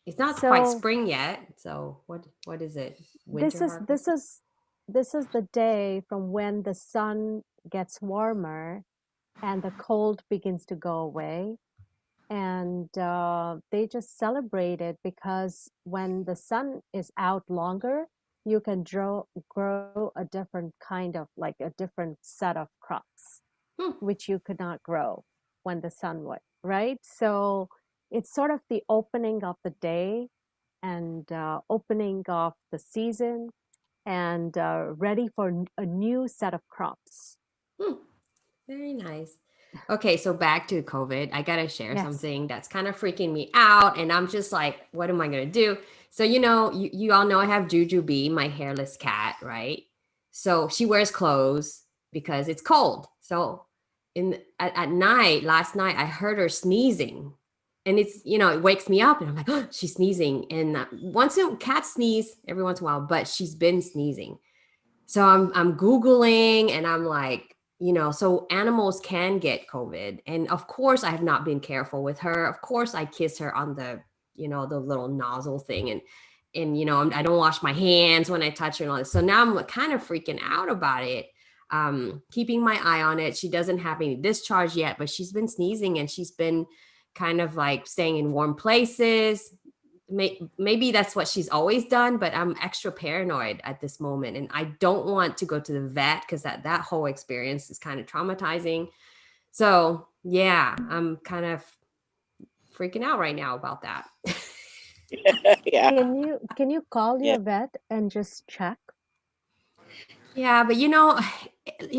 It's not quite So spring yet. So what is it? this Winter is harvest? this is the day from when the sun gets warmer and the cold begins to go away. And they just celebrate it because when the sun is out longer, you can grow a different kind of like a different set of crops, which you could not grow when the sun would, right? So it's sort of the opening of the day and opening of the season and ready for a new set of crops. Very nice. Okay, so back to COVID. I gotta share Yes. something that's kind of freaking me out, and I'm just like, what am I gonna do? So you know, you all know I have Juju B, my hairless cat, right? So she wears clothes because it's cold. So at night, last night, I heard her sneezing, and it's it wakes me up, and I'm like, oh, she's sneezing. And once a cat sneeze every once in a while, but she's been sneezing. So I'm Googling, and I'm like, so animals can get COVID. And of course, I have not been careful with her. Of course, I kiss her on the little nozzle thing. And I don't wash my hands when I touch her and all this. So now I'm kind of freaking out about it. Keeping my eye on it. She doesn't have any discharge yet, but she's been sneezing and she's been kind of like staying in warm places, maybe that's what she's always done, but I'm extra paranoid at this moment, and I don't want to go to the vet because that whole experience is kind of traumatizing. So yeah, I'm kind of freaking out right now about that. Yeah. Can you call Yeah. your vet and just check? Yeah, but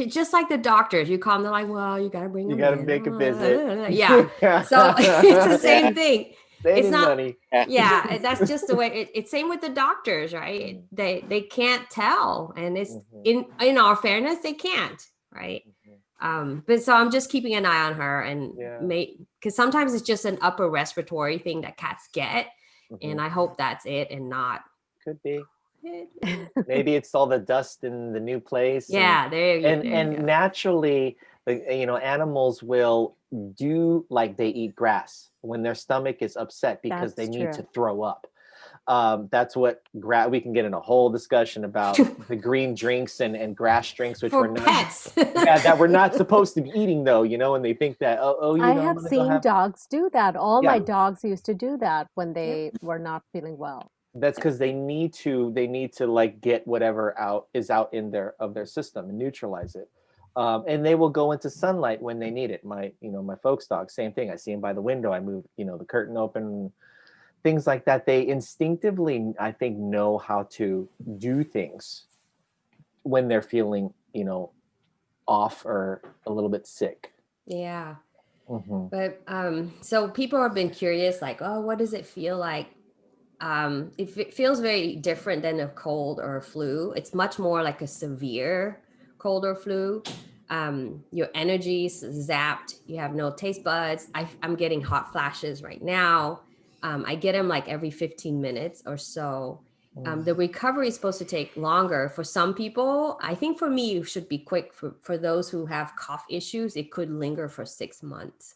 just like the doctors, you call them, they're like, well, you got to bring You them got to in. make a visit. Yeah. So it's the same Yeah. thing. They It's need not, money. yeah, that's just the way it's same with the doctors, right? They can't tell. And it's in all fairness, they can't, right? But so I'm just keeping an eye on her and because sometimes it's just an upper respiratory thing that cats get. And I hope that's it and not. Could be. Maybe it's all the dust in the new place. Yeah, there you and go. naturally, animals will do like they eat grass when their stomach is upset because they need to throw up. That's what we can get in a whole discussion about the green drinks and grass drinks, which For we're not pets. that we're not supposed to be eating though, and they think that I have seen dogs do that. All my dogs used to do that when they were not feeling well. That's because they need to like get whatever is out in their system and neutralize it. And they will go into sunlight when they need it. My folks' dog, same thing. I see them by the window. I move, the curtain open, things like that. They instinctively, I think, know how to do things when they're feeling, off or a little bit sick. Yeah. But so people have been curious, like, oh, what does it feel like? It feels very different than a cold or a flu. It's much more like a severe cold or flu. Your energy's zapped. You have no taste buds. I'm getting hot flashes right now. I get them like every 15 minutes or so. The recovery is supposed to take longer for some people. I think for me, it should be quick. For those who have cough issues, it could linger for 6 months.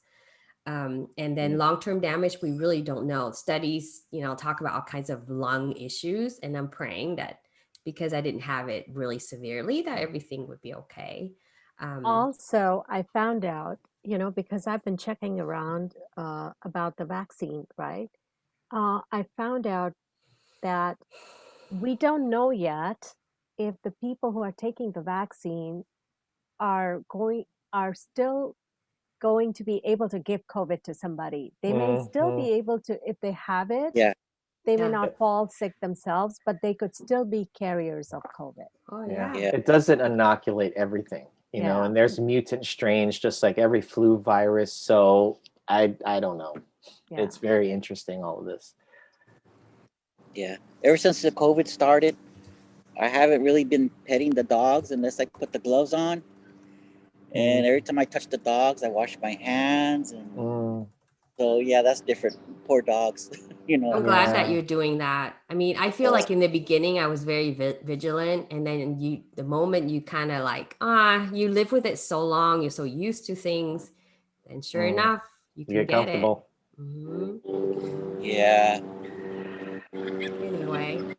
And then long-term damage, we really don't know. Studies, talk about all kinds of lung issues. And I'm praying that because I didn't have it really severely, that everything would be okay. Also, I found out, because I've been checking around about the vaccine, right? I found out that we don't know yet if the people who are taking the vaccine are still going to be able to give COVID to somebody. They may still be able to, if they have it, they may not fall sick themselves, but they could still be carriers of COVID. Oh yeah. It doesn't inoculate everything, and there's mutant strains just like every flu virus. So I don't know. Yeah. It's very interesting, all of this. Yeah. Ever since the COVID started, I haven't really been petting the dogs unless I put the gloves on. And every time I touch the dogs, I wash my hands. And so, yeah, that's different. Poor dogs, I'm glad that you're doing that. I mean, I feel like in the beginning, I was very vigilant. And then the moment you kind of like, you live with it so long, you're so used to things. And sure enough, you can get comfortable. Yeah. Anyway.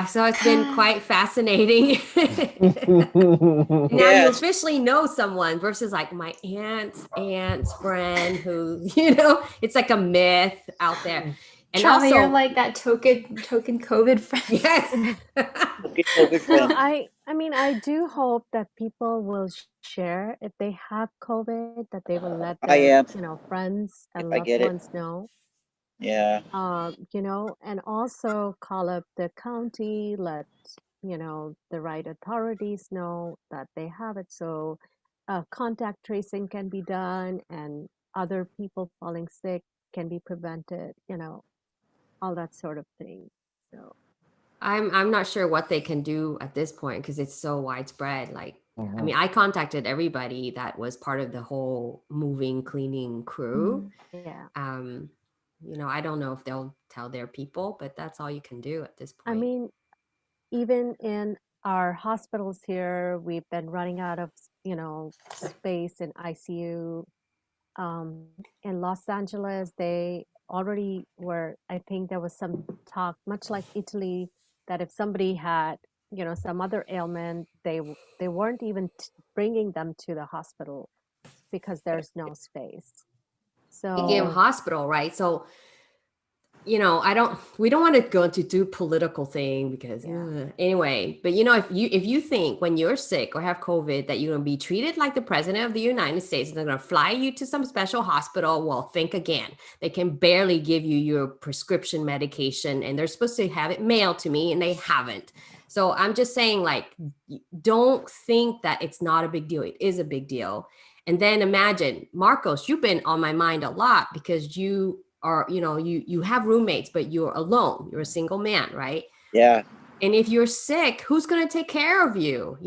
So it's been quite fascinating. Now you officially know someone versus like my aunt's friend who, it's like a myth out there. And Charlie, also, you're like that token COVID friend. Yes. COVID friend. I mean, I do hope that people will share if they have COVID, that they will let their, friends and loved ones know. Yeah. And also call up the county, let, the right authorities know that they have it. So contact tracing can be done and other people falling sick can be prevented, all that sort of thing. So I'm not sure what they can do at this point because it's so widespread. Like, I mean, I contacted everybody that was part of the whole moving, cleaning crew. Yeah. I don't know if they'll tell their people, but that's all you can do at this point. I mean, even in our hospitals here, we've been running out of, space in ICU. In Los Angeles, they already were, I think there was some talk, much like Italy, that if somebody had, some other ailment, they weren't even bringing them to the hospital because there's no space. So Speaking of hospital, right? So we don't want to go into too political thing because anyway, but if you think when you're sick or have COVID that you're going to be treated like the president of the United States and they're going to fly you to some special hospital, well, think again. They can barely give you your prescription medication and they're supposed to have it mailed to me and they haven't. So I'm just saying, like, don't think that it's not a big deal. It is a big deal. And then imagine, Marcos, you've been on my mind a lot because you are, you have roommates, but you're alone. You're a single man, right? Yeah. And if you're sick, who's going to take care of you?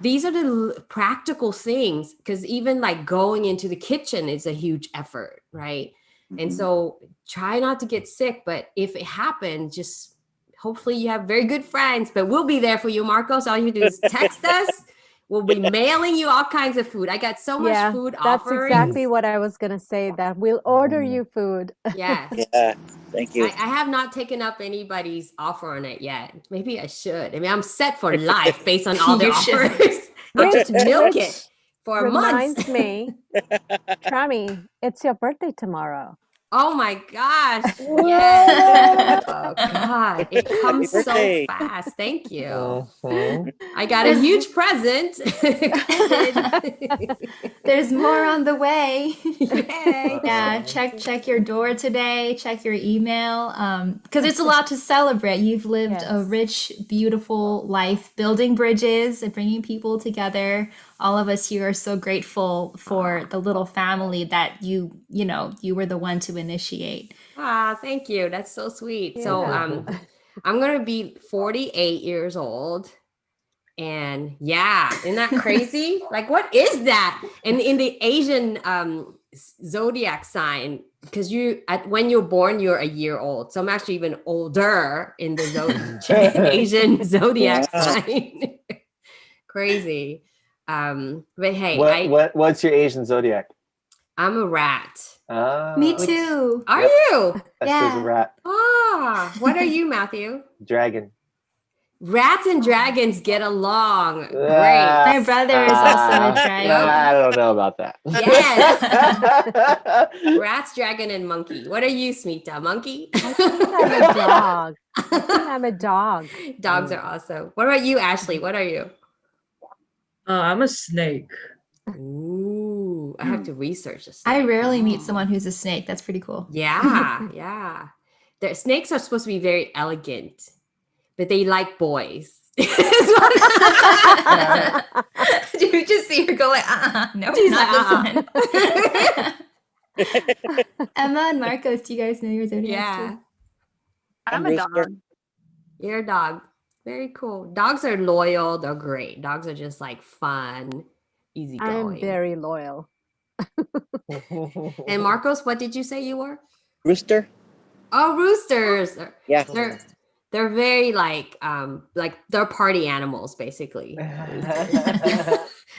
These are the practical things, because even like going into the kitchen is a huge effort, right? And so try not to get sick, but if it happens, just hopefully you have very good friends, but we'll be there for you, Marcos. All you do is text us. We'll be mailing you all kinds of food. I got so much food that's offerings. exactly what I was going to say, that we'll order you food. Yes. Yeah. Thank you. I have not taken up anybody's offer on it yet. Maybe I should. I mean, I'm set for life based on all the offers. I'll just milk it for months. Reminds me, Trami, it's your birthday tomorrow. Oh my gosh. Yes. Oh God. It comes so fast. Thank you. I got a huge present. There's more on the way. Yay. Yeah, check your door today, check your email. Because it's a lot to celebrate. You've lived a rich, beautiful life, building bridges and bringing people together. All of us here are so grateful for the little family that you were the one to initiate. Thank you. That's so sweet. Yeah. So I'm gonna be 48 years old. And yeah, isn't that crazy? Like, what is that? And in the Asian zodiac sign, because when you're born, you're a year old. So I'm actually even older in the Asian zodiac sign. Crazy. But hey, what's your Asian zodiac? I'm a rat. Me too. Are you? Esther's a rat. What are you, Matthew? Dragon. Rats and dragons get along great. My brother is also a dragon. I don't know about that. Yes. Rats, dragon, and monkey. What are you, Smita? Monkey? I think I'm a dog. I think I'm a dog. Dogs are awesome. What about you, Ashley? What are you? I'm a snake. Ooh, I have to research this. I rarely meet someone who's a snake. That's pretty cool. Yeah. The snakes are supposed to be very elegant, but they like boys. Do you just see her go like, no, She's not like, this one. Emma and Marcos, do you guys know your zodiac? Yeah. I'm a dog. You're a dog. Very cool. Dogs are loyal. They're great. Dogs are just like fun, easygoing. I'm very loyal. And Marcos, what did you say you were? Rooster. Oh, roosters. Yeah. They're very like they're party animals, basically.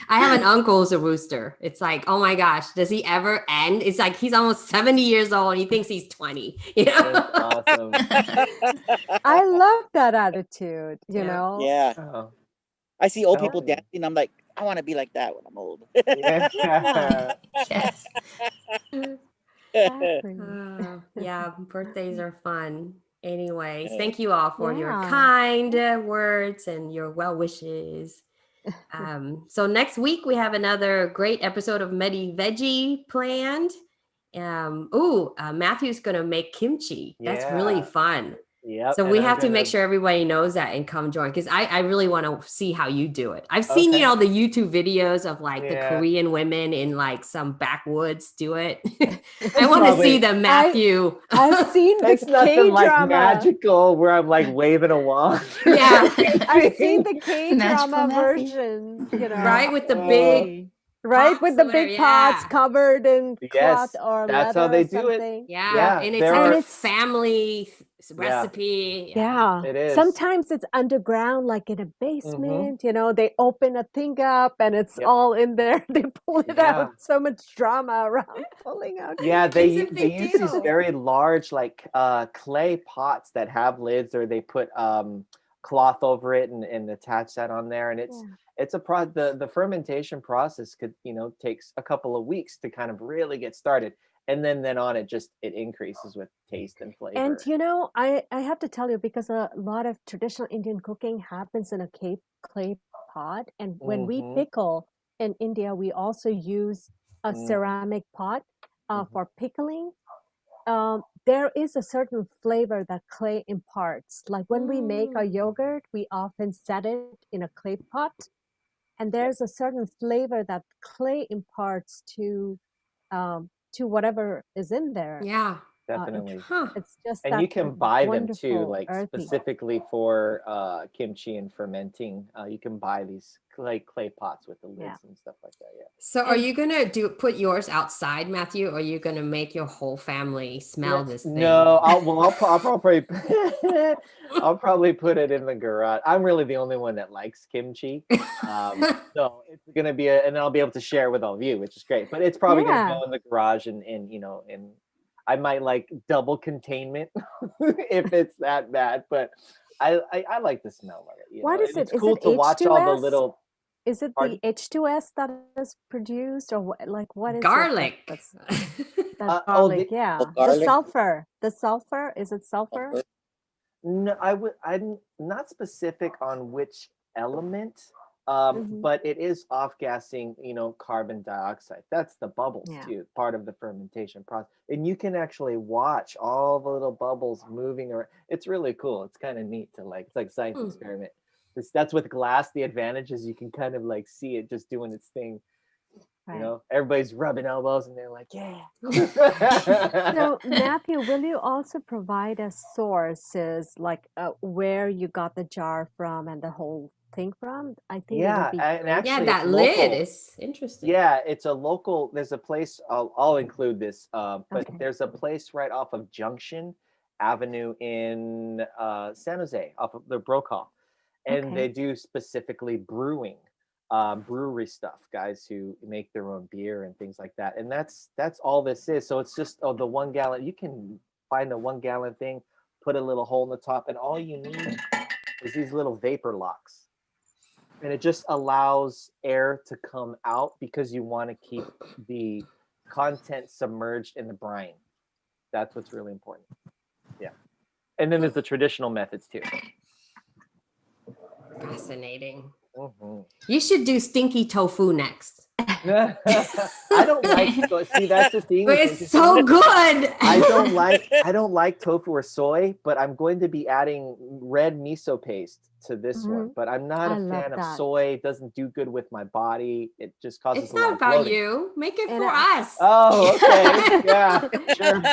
I have an uncle who's a rooster. It's like, oh my gosh, does he ever end? It's like he's almost 70 years old and he thinks he's 20. That's awesome. I love that attitude, you know? Yeah. Oh. I see old people dancing. I'm like, I want to be like that when I'm old. Yes. Yeah, birthdays are fun. Anyways, thank you all for your kind words and your well wishes. So next week we have another great episode of Medi-Veggie planned. Matthew's gonna make kimchi. That's really fun. Yep. So we have to make sure everybody knows that and come join, because I really want to see how you do it. I've seen, the YouTube videos of like the Korean women in like some backwoods do it. I want to see the Matthew. I've seen the It's nothing K-drama. like magical where I'm like waving a wand. Yeah. I've seen the K-drama Magical version, Right, with the big right, with the pots big there, pots covered in cloth or that's leather how they or do it. something. Yeah, and it's like a family recipe. Yeah, it is. Sometimes it's underground, like in a basement. You know, they open a thing up and it's all in there. They pull it out. So much drama around pulling out. Yeah, they use deal. these very large like clay pots that have lids, or they put cloth over it and attach that on there. And it's the fermentation process could, takes a couple of weeks to kind of really get started. And then on it increases with taste and flavor. And I have to tell you, because a lot of traditional Indian cooking happens in a clay pot, and when we pickle in India, we also use a ceramic pot for pickling. There is a certain flavor that clay imparts. Like when we make our yogurt, we often set it in a clay pot, and there's a certain flavor that clay imparts to whatever is in there. Yeah. Definitely. It's just and you can buy them too, like earthy. specifically for kimchi and fermenting. You can buy these clay pots with the lids and stuff like that. Yeah. So are you gonna put yours outside, Matthew, or are you gonna make your whole family smell this thing? No, I'll probably I'll probably put it in the garage. I'm really the only one that likes kimchi. So it's gonna be and I'll be able to share with all of you, which is great. But it's probably gonna go in the garage and I might like double containment if it's that bad, but I like the smell of it. What is it? It's cool to watch all the little. Is it the H2S that is produced, or what is garlic? It that's garlic, yeah. Garlic. The sulfur. Is it sulfur? No, I'm not specific on which element. But it is off-gassing, carbon dioxide. That's the bubbles too, part of the fermentation process. And you can actually watch all the little bubbles moving around. It's really cool. It's kind of neat to it's like a science experiment. That's with glass. The advantage is you can kind of like see it just doing its thing. Right. Everybody's rubbing elbows and they're like, yeah. So Matthew, will you also provide us sources like where you got the jar from and the whole thing from? I think it would be and actually that lid is interesting. Yeah, it's a local. There's a place. I'll include this. But there's a place right off of Junction Avenue in San Jose, off of the Brokaw, and they do specifically brewing, brewery stuff. Guys who make their own beer and things like that. And that's all this is. So it's just the 1 gallon. You can find the 1 gallon thing, put a little hole in the top, and all you need is these little vapor locks. And it just allows air to come out because you want to keep the content submerged in the brine. That's what's really important. Yeah. And then there's the traditional methods too. Fascinating. You should do stinky tofu next. I don't like see that's the thing. But it's so good. I don't like tofu or soy, but I'm going to be adding red miso paste to this one. But I'm not a fan of soy. It doesn't do good with my body. It just causes it's not about bloating. You. Make it for us. Oh, okay. Yeah, sure.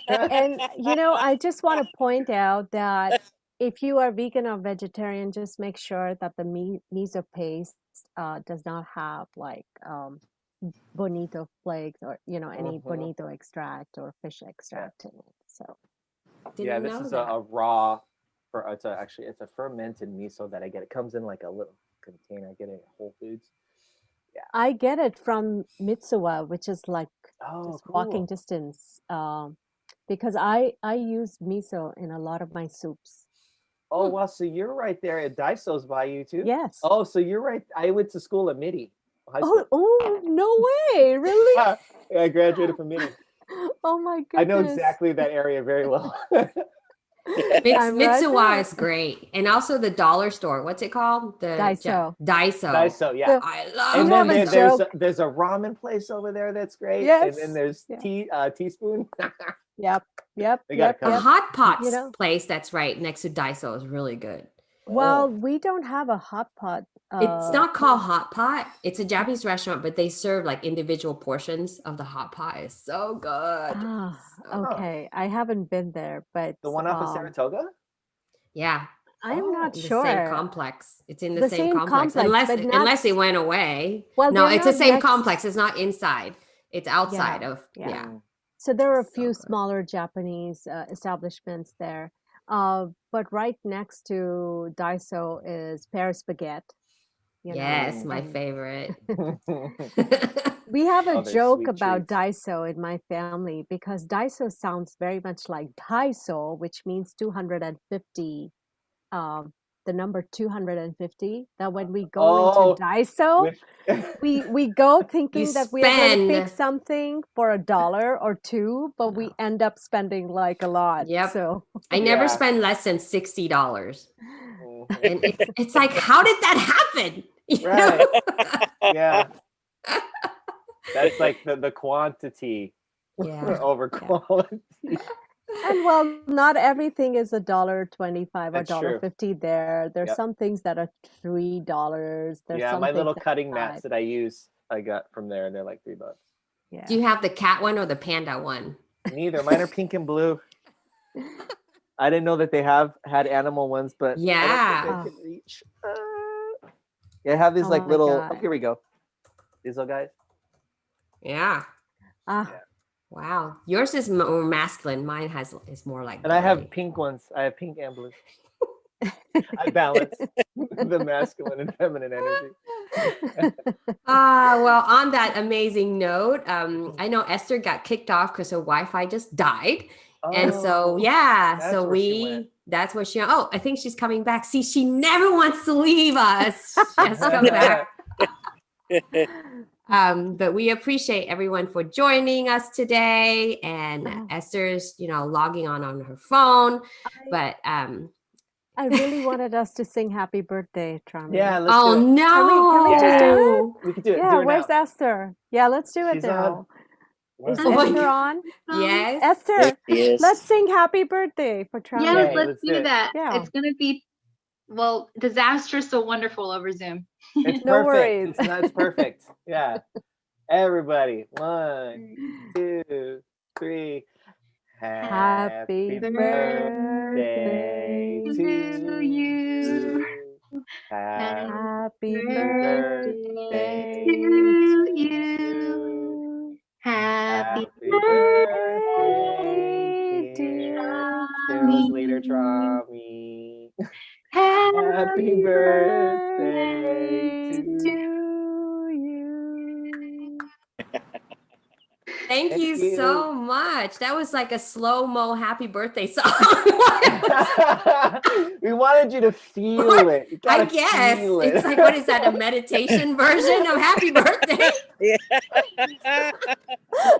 And I just want to point out that if you are vegan or vegetarian, just make sure that the miso paste does not have like bonito flakes or any bonito extract or fish extract in it. So this is a raw. It's a fermented miso that I get. It comes in like a little container. I get it at Whole Foods. Yeah, I get it from Mitsuwa, which is like cool. walking distance. Because I use miso in a lot of my soups. Oh, wow. So you're right there at Daiso's by you too? Yes. Oh, so you're right. I went to school at Midi. Oh, no way. Really? Yeah, I graduated from Midi. Oh my goodness. I know exactly that area very well. Mitsuwa is great. And also the dollar store. What's it called? The Daiso. Daiso, yeah. I love and it. then there's a ramen place over there that's great. Yes. And then there's Teaspoon. Yep. A hot pots place that's right next to Daiso is really good. Well, we don't have a hot pot. It's not called hot pot. It's a Japanese restaurant, but they serve like individual portions of the hot pot. It's so good. Okay. I haven't been there, but the one off of Saratoga? Yeah. I'm not sure. The same complex. It's in the same complex. Unless it went away. Well, no, it's the same complex. It's not inside. It's outside of. So there are a few smaller Japanese establishments there. But right next to Daiso is Paris Baguette. Yes, my favorite. We have a joke about Daiso in my family because Daiso sounds very much like Daiso, which means 250 the number 250, that when we go Oh, into Daiso, with- we go thinking that we are going to pick spend. something for $1 or $2, but we end up spending like a lot. Yep. So I never Yeah. spend less than $60. Mhm. And it's like, how did that happen? You Right. know? Yeah. That's like the quantity Yeah. over Yeah. quality. And well, not everything is $1.25 or That's true. $1.50 there. There's Yep. some things that are $3. There's Yeah, some my things little that cutting are mats that I use, I got from there, and they're like $3. Yeah. Do you have the cat one or the panda one? Neither. Mine are pink and blue. I didn't know that they had animal ones, but I don't Yeah. think I can reach. Yeah, I have these Oh like my little. God. Oh, here we go. These little guys. Yeah. Ah, Yeah. Wow. Yours is more masculine. Mine is more like And I have girly. pink ones. I have pink and blue. I balance the masculine and feminine energy. Well, on that amazing note, I know Esther got kicked off because her Wi-Fi just died. And so, Oh, yeah, that's so where she went. that's where oh, I think she's coming back. See, she never wants to leave us. She has to come back. But we appreciate everyone for joining us today. And Esther's, logging on her phone. But I really wanted us to sing happy birthday, Charmy. Yeah, let's oh do it. no, Can we just do it? We can do it. Yeah, do it where's now. Esther? Yeah, let's do it She's now. Is Oh my Esther God. on? Yes. Esther, Yes. let's sing happy birthday for Charmy. Yes, Okay, let's let's do do it. that. Yeah. It's gonna be disastrous so wonderful over Zoom. It's No perfect. worries. It's perfect. Yeah. Everybody. 1, 2, 3. Happy birthday to to you. Happy birthday birthday to to you. you. Happy Happy birthday, birthday, dear dear Rose Leader Trami. Happy Happy birthday birthday to to you. you. Thank you you. so much. That was like a slow-mo happy birthday song. We wanted you to feel it. You I gotta guess feel it. it's like, what is that, a meditation version of happy birthday?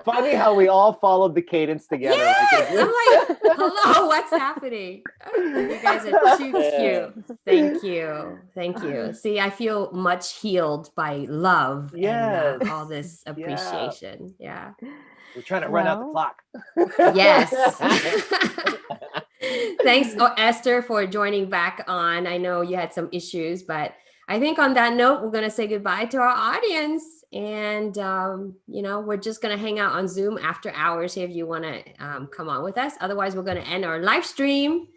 Funny how we all followed the cadence together. Yes. Like, I'm like, hello, what's happening? You guys are too cute. Thank you. Thank you. See, I feel much healed by love Yes. and all this appreciation. Yeah. We're trying to run out the Well. clock. Yes. Thanks, Esther, for joining back on. I know you had some issues, but I think on that note, we're going to say goodbye to our audience. And, we're just going to hang out on Zoom after hours here if you want to come on with us. Otherwise, we're going to end our live stream.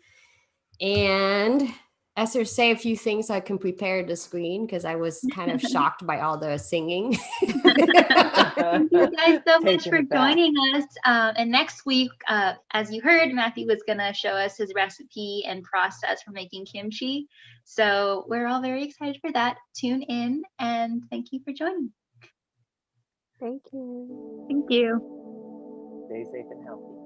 And Esther, say a few things so I can prepare the screen because I was kind of shocked by all the singing. Thank you guys so much Taking for it back. joining us. And next week, as you heard, Matthew was going to show us his recipe and process for making kimchi. So we're all very excited for that. Tune in and thank you for joining. Thank you. Thank you. Stay safe and healthy.